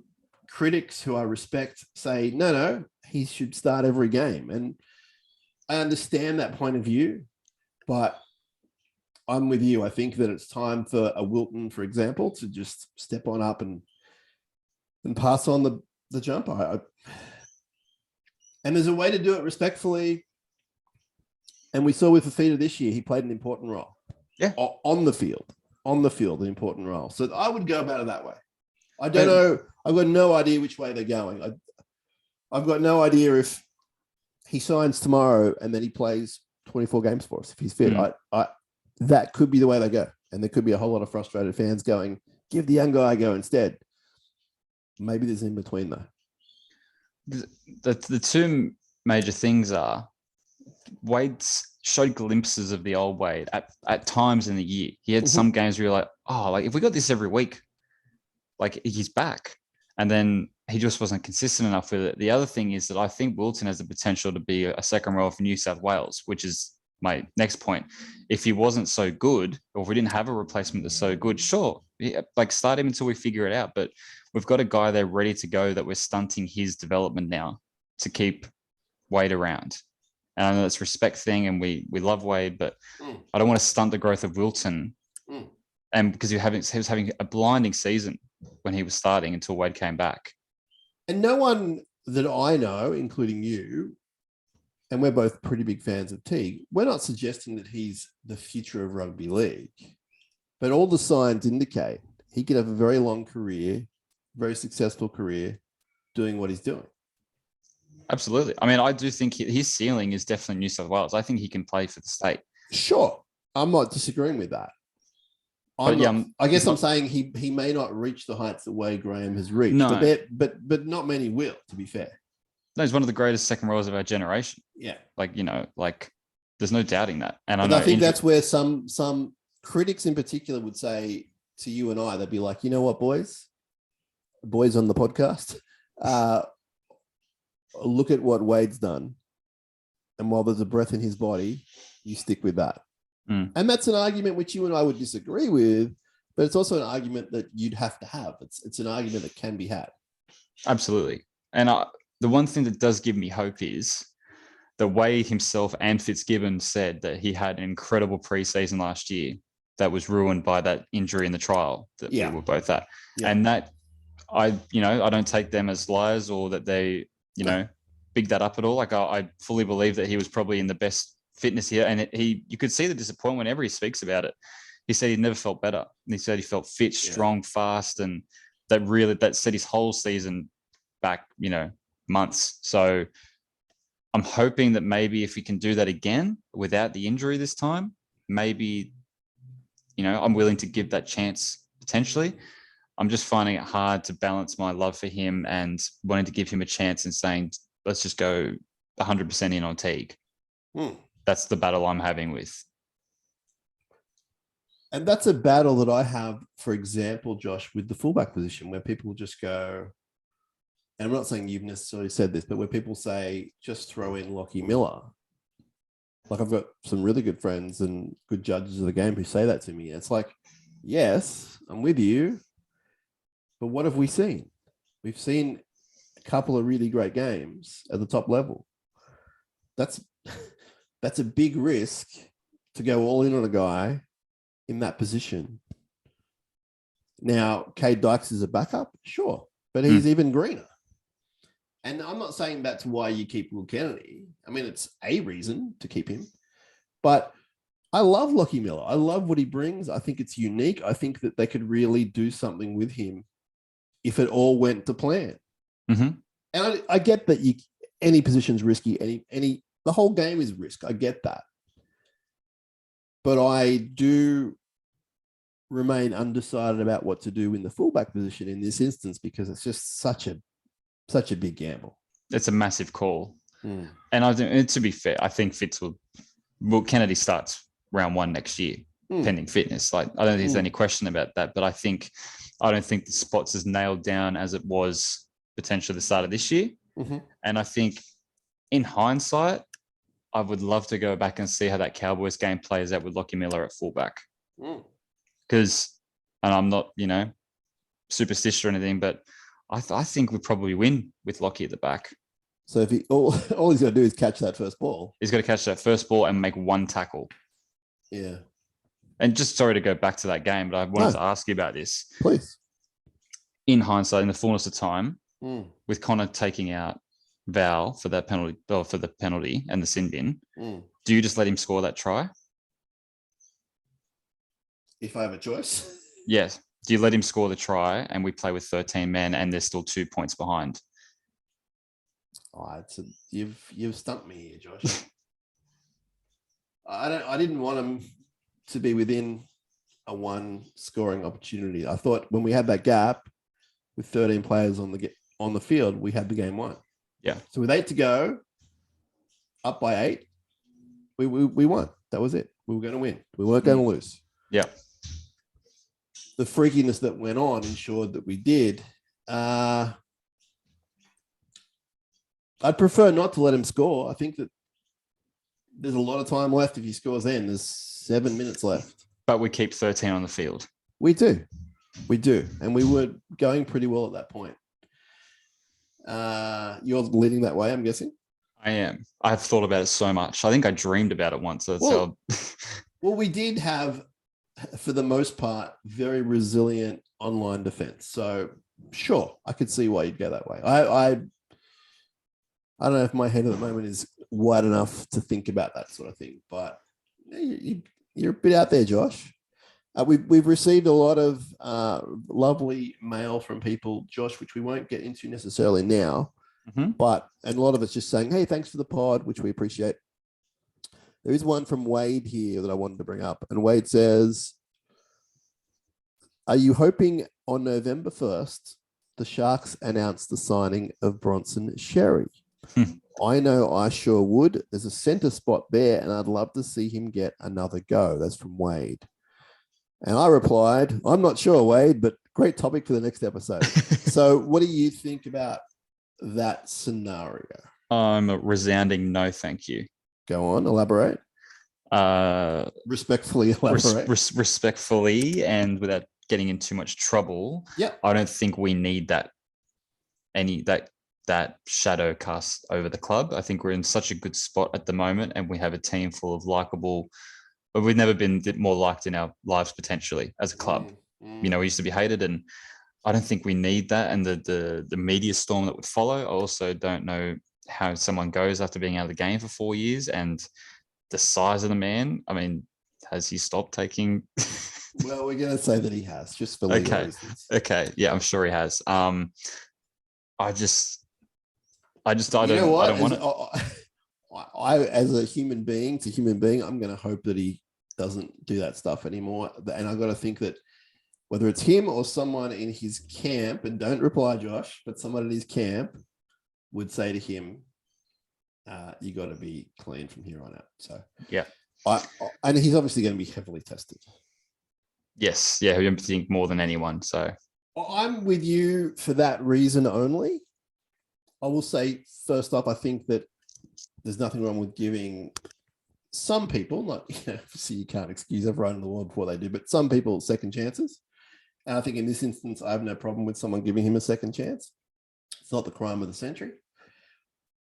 critics who I respect, say, no, he should start every game. And I understand that point of view, but I'm with you. I think that it's time for a Wilton, for example, to just step on up and pass on the jumper. And there's a way to do it respectfully. And we saw with Fafita this year, he played an important role. Yeah. On the field, an important role. So I would go about it that way. I don't know. I've got no idea which way they're going. I've got no idea if he signs tomorrow and then he plays 24 games for us. If he's fit, that could be the way they go. And there could be a whole lot of frustrated fans going, give the young guy a go instead. Maybe there's in between though. The two major things are Wade's showed glimpses of the old Wade at times in the year. He had some games where you're like, oh, like if we got this every week, like he's back. And then he just wasn't consistent enough with it. The other thing is that I think Wilton has the potential to be a second rower for New South Wales, which is my next point. If he wasn't so good, or if we didn't have a replacement that's so good, sure, like start him until we figure it out. But we've got a guy there ready to go that we're stunting his development now to keep Wade around. And I know it's a respect thing, and we love Wade, but I don't want to stunt the growth of Wilton. And because he was having a blinding season when he was starting until Wade came back. And no one that I know, including you, and we're both pretty big fans of Teague, we're not suggesting that he's the future of rugby league. But all the signs indicate he could have a very long career, very successful career doing what he's doing. Absolutely. I mean, I do think his ceiling is definitely New South Wales. I think he can play for the state. Sure. I'm not disagreeing with that. I guess I'm saying he may not reach the heights that Wade Graham has reached, No. but not many will, to be fair. No, he's one of the greatest second rowers of our generation. Yeah. There's no doubting that. And I think that's where some critics in particular would say to you and I, they'd be like, you know what, boys on the podcast, look at what Wade's done. And while there's a breath in his body, you stick with that. Mm. And that's an argument which you and I would disagree with, but it's also an argument that you'd have to have. It's an argument that can be had. Absolutely. And the one thing that does give me hope is the way himself and Fitzgibbon said that he had an incredible preseason last year that was ruined by that injury in the trial that we were both at. Yeah. And that I don't take them as liars or that they, big that up at all. Like I fully believe that he was probably in the best fitness here. And you could see the disappointment whenever he speaks about it. He said he never felt better. And he said he felt fit, strong, fast. And that set his whole season back, months. So I'm hoping that maybe if we can do that again without the injury this time, maybe, I'm willing to give that chance potentially. I'm just finding it hard to balance my love for him and wanting to give him a chance and saying, let's just go 100% in on Teague. That's the battle I'm having with. And that's a battle that I have, for example, Josh, with the fullback position, where people just go, and I'm not saying you've necessarily said this, but where people say, just throw in Lockie Miller. Like I've got some really good friends and good judges of the game who say that to me. It's like, yes, I'm with you, but what have we seen? We've seen a couple of really great games at the top level. That's a big risk to go all in on a guy in that position. Now, Cade Dykes is a backup, sure, but he's even greener. And I'm not saying that's why you keep Will Kennedy. I mean, it's a reason to keep him. But I love Lockie Miller. I love what he brings. I think it's unique. I think that they could really do something with him if it all went to plan. Mm-hmm. And I get that any position's risky. The whole game is risk. I get that. But I do remain undecided about what to do in the fullback position in this instance because it's just such a big gamble. It's a massive call. And to be fair, I think Fitz Kennedy starts round 1 next year, pending fitness. Like I don't think there's any question about that, but I don't think the spots is nailed down as it was potentially the start of this year. Mm-hmm. And I think in hindsight, I would love to go back and see how that Cowboys game plays out with Lockie Miller at fullback. Because, and I'm not, superstitious or anything, but I think we probably win with Lockie at the back. So if all he's got to do is catch that first ball. He's got to catch that first ball and make one tackle. Yeah. And just sorry to go back to that game, but I wanted to ask you about this. Please. In hindsight, in the fullness of time, with Connor taking out Val for that penalty, or for the penalty and the sin bin, do you just let him score that try? If I have a choice? Yes. Do you let him score the try and we play with 13 men and there's still 2 points behind? You've stumped me here, Josh. I didn't want him to be within a 1 scoring opportunity. I thought when we had that gap with 13 players on the field, we had the game won. Yeah. So with 8 to go, up by 8, we won. That was it. We were going to win. We weren't going to lose. Yeah. The freakiness that went on ensured that we did. I'd prefer not to let him score. I think that there's a lot of time left if he scores then. There's 7 minutes left. But we keep 13 on the field. We do. And we were going pretty well at that point. You're leading that way, I'm guessing? I am. I've thought about it so much. I think I dreamed about it once. Well, we did have, for the most part, very resilient online defense. So sure, I could see why you'd go that way. I don't know if my head at the moment is wide enough to think about that sort of thing, but you're a bit out there, Josh. We've received a lot of lovely mail from people, Josh, which we won't get into necessarily now, Mhm. and a lot of it's just saying, hey, thanks for the pod, which we appreciate. There is one from Wade here that I wanted to bring up. And Wade says, are you hoping on November 1st, the Sharks announce the signing of Bronson Sherry? I know I sure would. There's a center spot there, and I'd love to see him get another go. That's from Wade. And I replied, I'm not sure, Wade, but great topic for the next episode. So what do you think about that scenario? I'm a resounding no, thank you. Go on, elaborate. Respectfully elaborate. Respectfully, and without getting in too much trouble. Yeah, I don't think we need that shadow cast over the club. I think we're in such a good spot at the moment, and we have a team full of likable. But we've never been more liked in our lives potentially as a club. You know, we used to be hated, and I don't think we need that. And the media storm that would follow. I also don't know how someone goes after being out of the game for 4 years, and the size of the man. I mean, has he stopped taking? Well, we're going to say that he has, just for legal reasons. Okay. Yeah, I'm sure he has. I don't want it. I, as a human being, I'm going to hope that he doesn't do that stuff anymore. And I've got to think that whether it's him or someone in his camp, and don't reply, Josh, but someone in his camp would say to him, you got to be clean from here on out. So, yeah. And he's obviously going to be heavily tested. Yes. Yeah. I think more than anyone. So I'm with you for that reason only. I will say, first off, I think that there's nothing wrong with giving some people, not, obviously you can't excuse everyone in the world before they do, but some people second chances. And I think in this instance, I have no problem with someone giving him a second chance. It's not the crime of the century.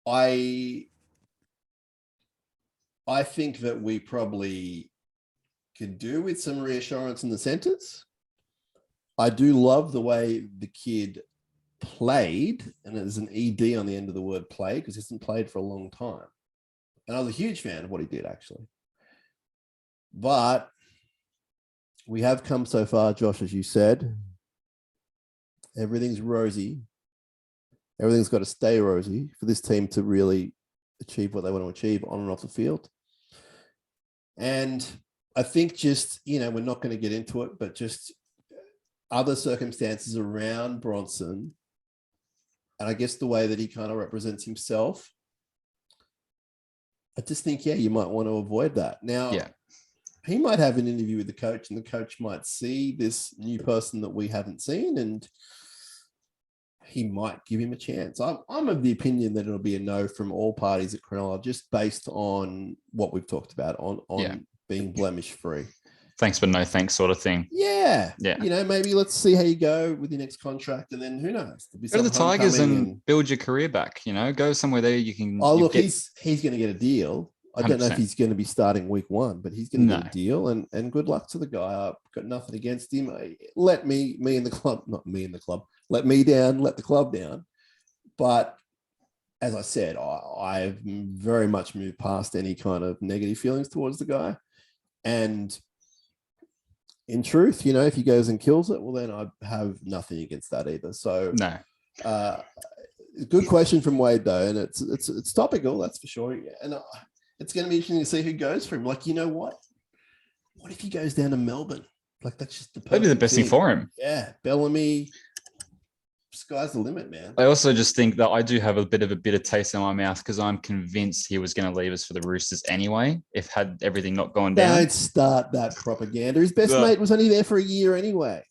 I think that we probably could do with some reassurance in the centers. I do love the way the kid played, and there's an ED on the end of the word play because he hasn't played for a long time. And I was a huge fan of what he did, actually. But we have come so far, Josh, as you said. Everything's rosy. Everything's got to stay rosy for this team to really achieve what they want to achieve on and off the field. And I think just, we're not going to get into it, but just other circumstances around Bronson, and I guess the way that he kind of represents himself, I just think, you might want to avoid that. Now, he might have an interview with the coach, and the coach might see this new person that we haven't seen, and he might give him a chance. I'm of the opinion that it'll be a no from all parties at Cronulla, just based on what we've talked about on being blemish free. Thanks, but no thanks sort of thing. Yeah. Maybe let's see how you go with your next contract, and then who knows? Go to the Tigers and build your career back. Go somewhere there you can. Oh, look, he's going to get a deal. I don't know if he's going to be starting week 1, but he's going to get a deal, and good luck to the guy. I've got nothing against him. Let me in the club, not me in the club. Let me down, let the club down. But as I said, I've very much moved past any kind of negative feelings towards the guy. And in truth, if he goes and kills it, well, then I have nothing against that either. So, no. Good question from Wade, though, and it's topical, that's for sure. And it's going to be interesting to see who goes for him. Like, you know what? What if he goes down to Melbourne? Like, that's just that'd be the best thing for him. Yeah, Bellamy. Sky's the limit, man. I also just think that I do have a bit of a bitter taste in my mouth because I'm convinced he was going to leave us for the Roosters anyway, if had everything not gone down. Don't start that propaganda. His best mate was only there for a year anyway.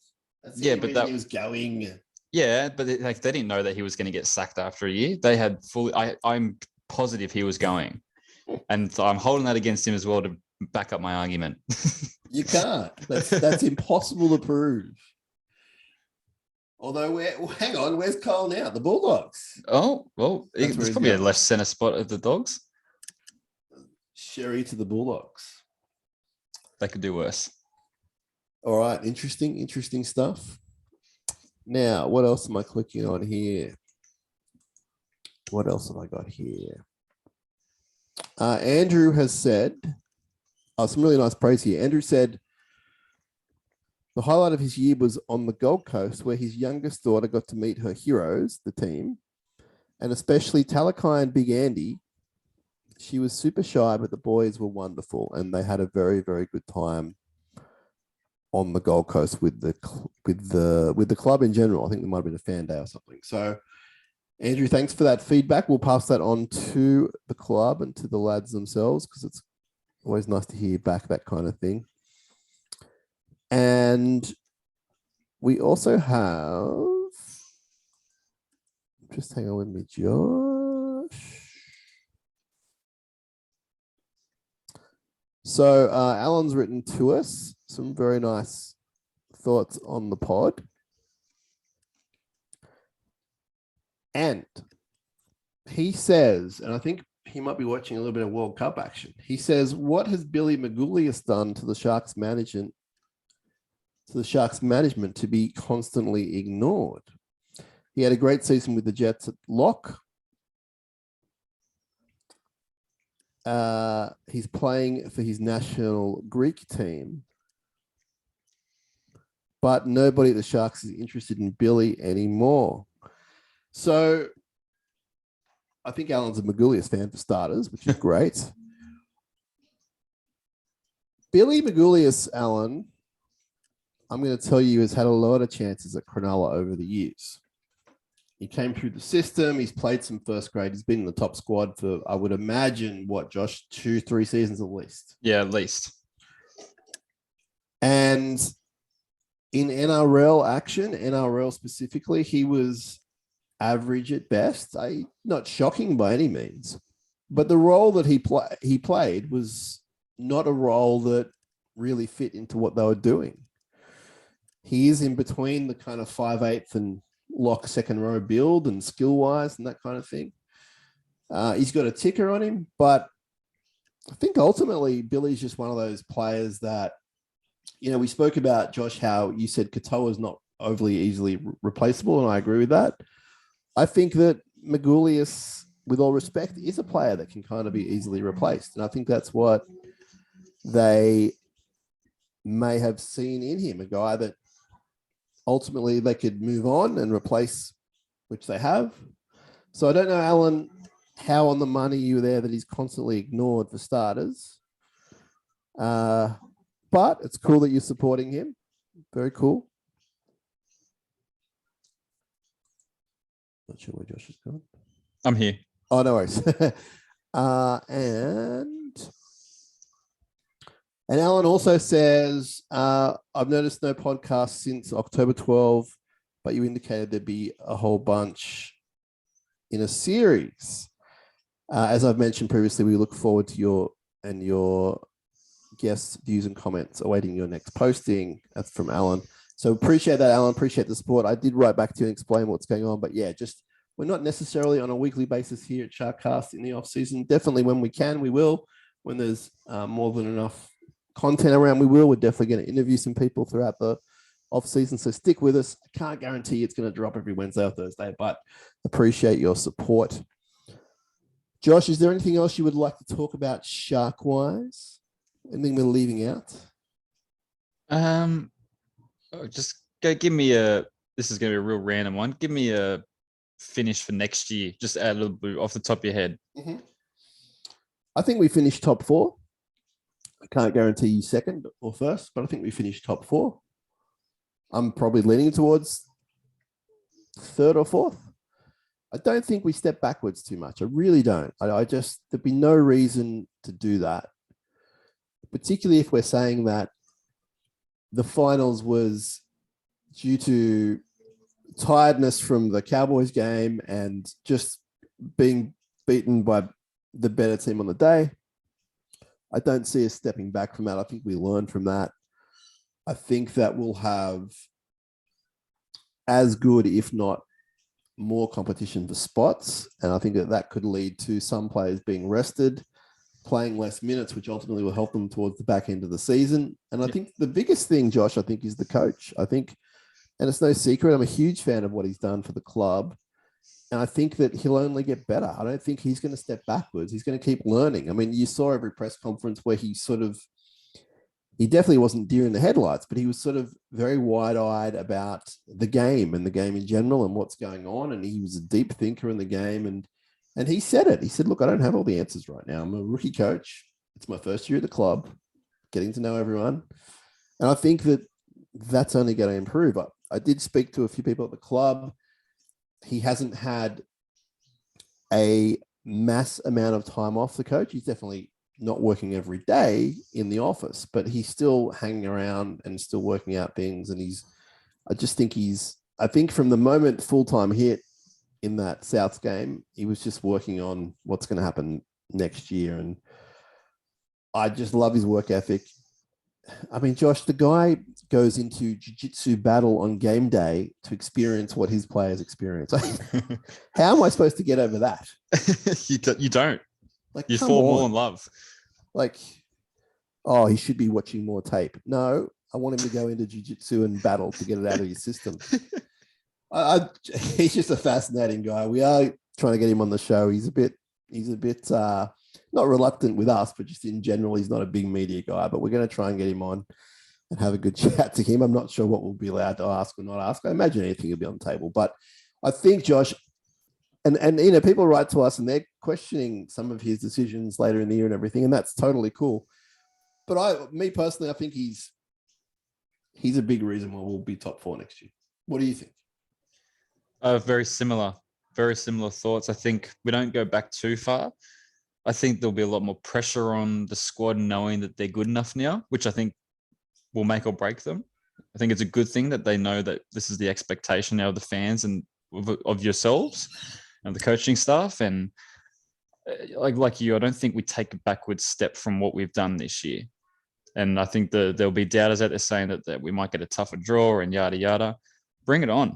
That's the only reason he was going. Yeah, but they didn't know that he was going to get sacked after a year. They had fully. I'm positive he was going, and so I'm holding that against him as well to back up my argument. You can't. That's impossible to prove. Although, hang on, where's Cole now? The Bulldogs. Oh, well, there's probably a left centre spot at the Dogs. Sherry to the Bulldogs. They could do worse. All right, interesting stuff. Now, what else am I clicking on here? What else have I got here? Andrew has said, some really nice praise here. Andrew said, the highlight of his year was on the Gold Coast, where his youngest daughter got to meet her heroes, the team, and especially Talakai and Big Andy. She was super shy, but the boys were wonderful, and they had a very, very good time on the Gold Coast with the club in general. I think there might have been a fan day or something. So, Andrew, thanks for that feedback. We'll pass that on to the club and to the lads themselves, because it's always nice to hear back that kind of thing. And we also have, just hang on with me, Josh. So Alan's written to us some very nice thoughts on the pod. And he says, and I think he might be watching a little bit of World Cup action. He says, what has Billy Magoulias done to the Sharks management to be constantly ignored? He had a great season with the Jets at lock. He's playing for his national Greek team, but nobody at the Sharks is interested in Billy anymore. So I think Alan's a Magoulias fan for starters, which is great. Billy Magoulias, Alan, I'm going to tell you, has had a lot of chances at Cronulla over the years. He came through the system. He's played some first grade. He's been in the top squad for, I would imagine, Josh, 2-3 seasons at least. Yeah, at least. And in NRL action, NRL specifically, he was average at best. Not shocking by any means. But the role that he played was not a role that really fit into what they were doing. He is in between the kind of 5/8 and lock second row build and skill wise and that kind of thing. He's got a ticker on him, but I think ultimately Billy's just one of those players that, we spoke about, Josh, how you said Katoa is not overly easily replaceable, and I agree with that. I think that Magoulias, with all respect, is a player that can kind of be easily replaced, and I think that's what they may have seen in him, a guy that ultimately they could move on and replace, which they have. So I don't know, Alan, how on the money you were there that he's constantly ignored for starters. But it's cool that you're supporting him. Very cool. Not sure where Josh has gone. I'm here. Oh, no worries. And Alan also says, I've noticed no podcast since October 12, but you indicated there'd be a whole bunch in a series. As I've mentioned previously, we look forward to your guests' views and comments awaiting your next posting. That's from Alan. So appreciate that, Alan. Appreciate the support. I did write back to you and explain what's going on, but yeah, we're not necessarily on a weekly basis here at SharkCast in the off season. Definitely when we can, we will. When there's more than enough content around, we will. We're definitely going to interview some people throughout the off season, so stick with us. I can't guarantee it's going to drop every Wednesday or Thursday, but appreciate your support. Josh, is there anything else you would like to talk about Shark wise? Anything we're leaving out? Just go give me this is going to be a real random one. Give me a finish for next year, just add a little bit off the top of your head. Mm-hmm. I think we finished top 4. I can't guarantee you second or first, but I think we finished top 4. I'm probably leaning towards third or fourth. I don't think we step backwards too much. I really don't. There'd be no reason to do that, particularly if we're saying that the finals was due to tiredness from the Cowboys game and just being beaten by the better team on the day. I don't see us stepping back from that. I think we learned from that. I think that we'll have as good, if not more, competition for spots. And I think that could lead to some players being rested, playing less minutes, which ultimately will help them towards the back end of the season. And I think the biggest thing, Josh, is the coach. I think, and it's no secret, I'm a huge fan of what he's done for the club. And I think that he'll only get better. I don't think he's going to step backwards. He's going to keep learning. I mean, you saw every press conference where he he definitely wasn't deer in the headlights, but he was sort of very wide-eyed about the game and the game in general and what's going on. And he was a deep thinker in the game. And he said it. He said, look, I don't have all the answers right now. I'm a rookie coach. It's my first year at the club, getting to know everyone. And I think that that's only going to improve. I did speak to a few people at the club. He hasn't had a mass amount of time off, the coach. He's definitely not working every day in the office, but he's still hanging around and still working out things. And I think from the moment full-time hit in that Souths game, he was just working on what's going to happen next year. And I just love his work ethic. I mean, Josh, the guy goes into jiu-jitsu battle on game day to experience what his players experience. How am I supposed to get over that? You don't. Like, you fall more in love. Like, oh, he should be watching more tape. No, I want him to go into jiu-jitsu and battle to get it out of his system. He's just a fascinating guy. We are trying to get him on the show. He's a bit not reluctant with us, but just in general, he's not a big media guy. But we're going to try and get him on and have a good chat to him. I'm not sure what we'll be allowed to ask or not ask. I imagine anything will be on the table. But I think, Josh, and you know, people write to us and they're questioning some of his decisions later in the year and everything, and that's totally cool. But me personally, I think he's a big reason why we'll be top 4 next year. What do you think? Very similar thoughts. I think we don't go back too far. I think there'll be a lot more pressure on the squad knowing that they're good enough now, which I think will make or break them. I think it's a good thing that they know that this is the expectation now of the fans and of yourselves and the coaching staff. And like you, I don't think we take a backward step from what we've done this year. And I think there'll be doubters out there saying that we might get a tougher draw and yada, yada. Bring it on.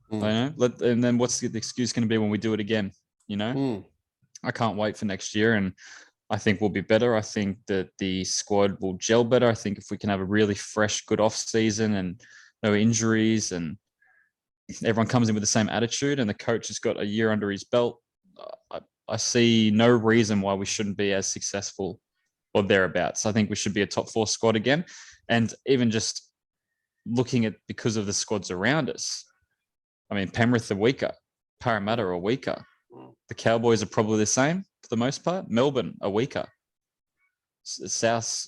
You know, and then what's the excuse going to be when we do it again? You know, I can't wait for next year, and I think we'll be better. I think that the squad will gel better. I think if we can have a really fresh, good off season and no injuries, and everyone comes in with the same attitude, and the coach has got a year under his belt, I see no reason why we shouldn't be as successful or thereabouts. I think we should be a top 4 squad again, and even just looking at because of the squads around us. I mean, Penrith are weaker. Parramatta are weaker. The Cowboys are probably the same for the most part. Melbourne are weaker. South,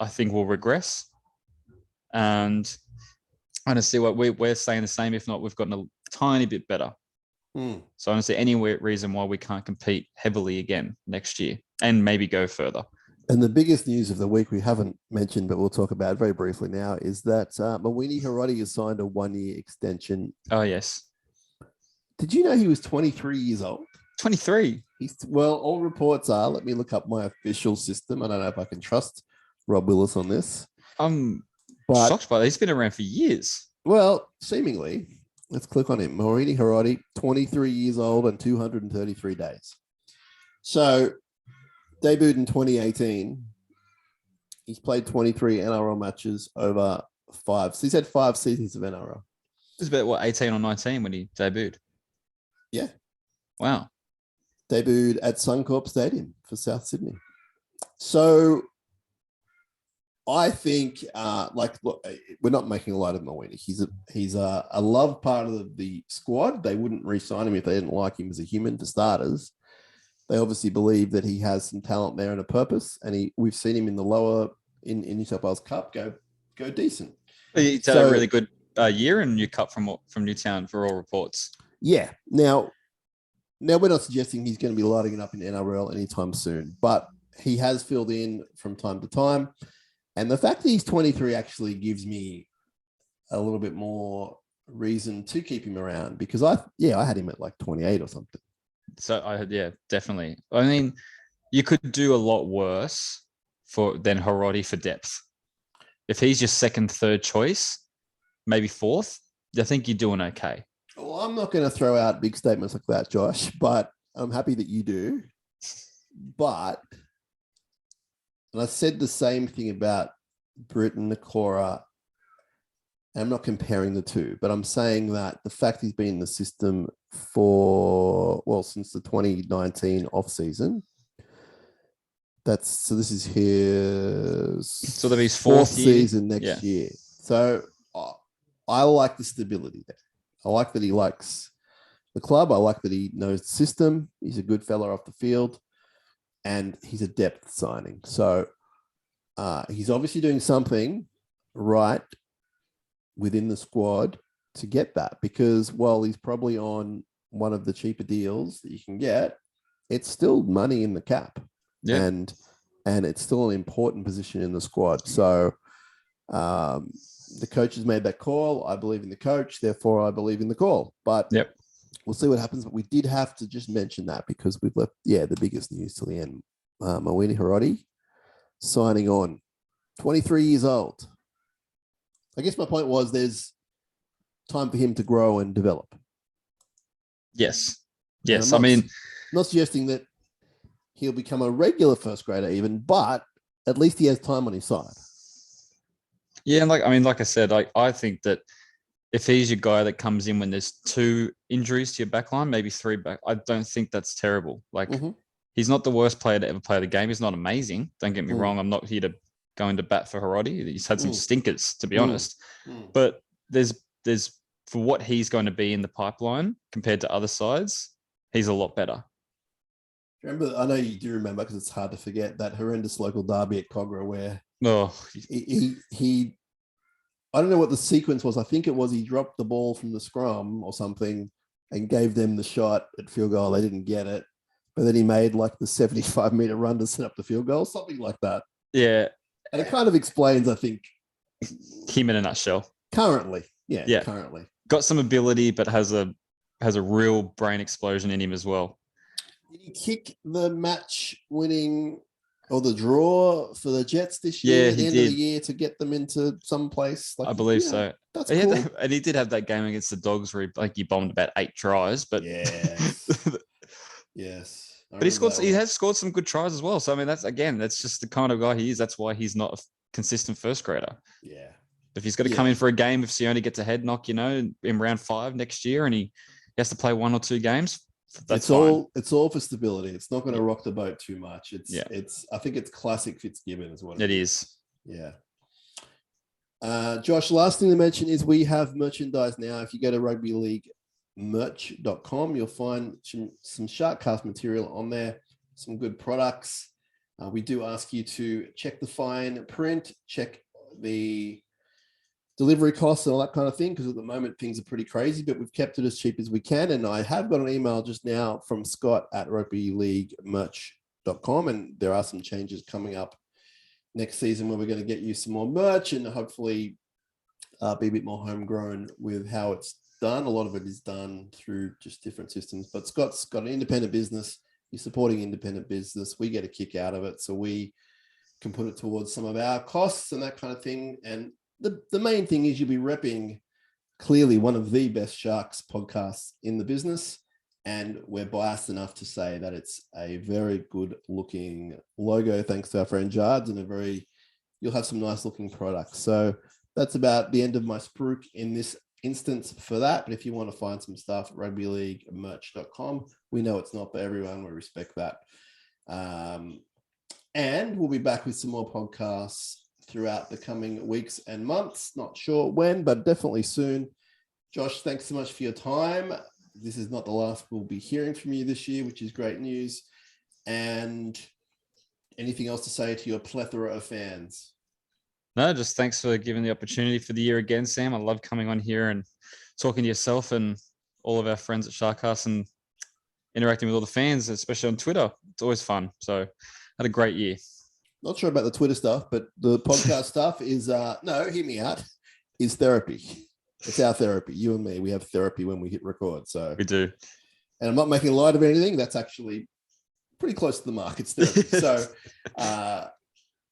I think, will regress. And I don't see what we're saying the same. If not, we've gotten a tiny bit better. So I don't see any reason why we can't compete heavily again next year and maybe go further. And the biggest news of the week we haven't mentioned, but we'll talk about very briefly now, is that Mawini Hiroti has signed a 1-year extension. Oh, yes. Did you know he was 23 years old? 23? Well, all reports are, let me look up my official system. I don't know if I can trust Rob Willis on this. I'm shocked by that. He's been around for years. Well, seemingly. Let's click on him. Mawini Hiroti, 23 years old and 233 days. So, debuted in 2018. He's played 23 NRL matches over 5. So he's had 5 seasons of NRL. It was about, 18 or 19 when he debuted? Yeah. Wow. Debuted at Suncorp Stadium for South Sydney. So I think, look, we're not making a light of Mawini. He's a loved part of the squad. They wouldn't re-sign him if they didn't like him as a human, for starters. They obviously believe that he has some talent there and a purpose, and we've seen him in the lower in New South Wales Cup go decent. He's had a really good year in New Cup from Newtown for all reports. Yeah. Now we're not suggesting he's going to be lighting it up in NRL anytime soon, but he has filled in from time to time, and the fact that he's 23 actually gives me a little bit more reason to keep him around, because I had him at like 28 or something. So definitely. I mean, you could do a lot worse than Hiroti for depth. If he's your second, third choice, maybe fourth, I think you're doing okay. Well, I'm not going to throw out big statements like that, Josh, but I'm happy that you do. But, and I said the same thing about Britton, Nakora. I'm not comparing the two, but I'm saying that the fact he's been in the system since the 2019 off season, This is his So that'll be his fourth year. season next year. So I like the stability there. I like that he likes the club. I like that he knows the system. He's a good fella off the field, and he's a depth signing. So he's obviously doing something right within the squad to get that, because while he's probably on one of the cheaper deals that you can get, it's still money in the cap. Yeah. And it's still an important position in the squad. So the coach has made that call. I believe in the coach, therefore I believe in the call. But we'll see what happens. But we did have to just mention that because we've left, the biggest news till the end. Mawini Hiroti signing on, 23 years old. I guess my point was there's time for him to grow and develop. Yes. Not suggesting that he'll become a regular first grader even, but at least he has time on his side. Yeah, and like I said, I think that if he's your guy that comes in when there's 2 injuries to your back line, maybe 3 back, I don't think that's terrible. He's not the worst player to ever play the game. He's not amazing. Don't get me wrong. I'm not here to go into bat for Hiroti. He's had some stinkers, to be honest. But there's for what he's going to be in the pipeline compared to other sides, he's a lot better. Remember, I know you do remember because it's hard to forget that horrendous local derby at Cogra where he I don't know what the sequence was. I think it was he dropped the ball from the scrum or something and gave them the shot at field goal. They didn't get it. But then he made like the 75-meter run to set up the field goal, something like that. Yeah. And it kind of explains, I think, him in a nutshell. Currently. Yeah. Currently. Got some ability, but has a real brain explosion in him as well. Did he kick the match-winning or the draw for the Jets this year at the end of the year to get them into some place? I believe so. That's cool. And he did have that game against the Dogs where he bombed about 8 tries. But yes. But he has scored some good tries as well. So, I mean, that's just the kind of guy he is. That's why he's not a consistent first grader. Yeah. If he's got to come in for a game, if Sione gets a head knock, in round 5 next year and he has to play 1 or 2 games, that's fine. It's all for stability. It's not going to rock the boat too much. I think it's classic Fitzgibbon is what it is. Yeah. Josh, last thing to mention is we have merchandise now. If you go to rugbyleaguemerch.com, you'll find some SharkCast material on there, some good products. We do ask you to check the fine print, check the delivery costs and all that kind of thing, because at the moment things are pretty crazy, but we've kept it as cheap as we can. And I have got an email just now from Scott at rugbyleaguemerch.com, and there are some changes coming up next season where we're going to get you some more merch and hopefully be a bit more homegrown with how it's done. A lot of it is done through just different systems, but Scott's got an independent business. He's supporting independent business. We get a kick out of it, so we can put it towards some of our costs and that kind of thing. And the main thing is you'll be repping clearly one of the best Sharks podcasts in the business. And we're biased enough to say that it's a very good looking logo, thanks to our friend Jards, and you'll have some nice looking products. So that's about the end of my spruik in this instance for that. But if you want to find some stuff, rugbyleaguemerch.com. We know it's not for everyone. We respect that. And we'll be back with some more podcasts throughout the coming weeks and months. Not sure when, but definitely soon. Josh, thanks so much for your time. This is not the last we'll be hearing from you this year, which is great news. And anything else to say to your plethora of fans? No, just thanks for giving the opportunity for the year again, Sam. I love coming on here and talking to yourself and all of our friends at SharkCast and interacting with all the fans, especially on Twitter. It's always fun. So I had a great year. Not sure about the Twitter stuff, but the podcast stuff is, no, hear me out, is therapy. It's our therapy. You and me, we have therapy when we hit record. So we do. And I'm not making light of anything. That's actually pretty close to the mark. It's therapy. So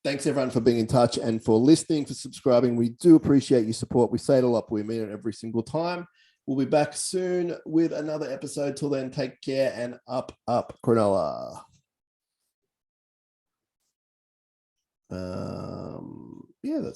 thanks everyone for being in touch and for listening, for subscribing. We do appreciate your support. We say it a lot, but we mean it every single time. We'll be back soon with another episode. Till then, take care and up Cronulla. Yeah, that's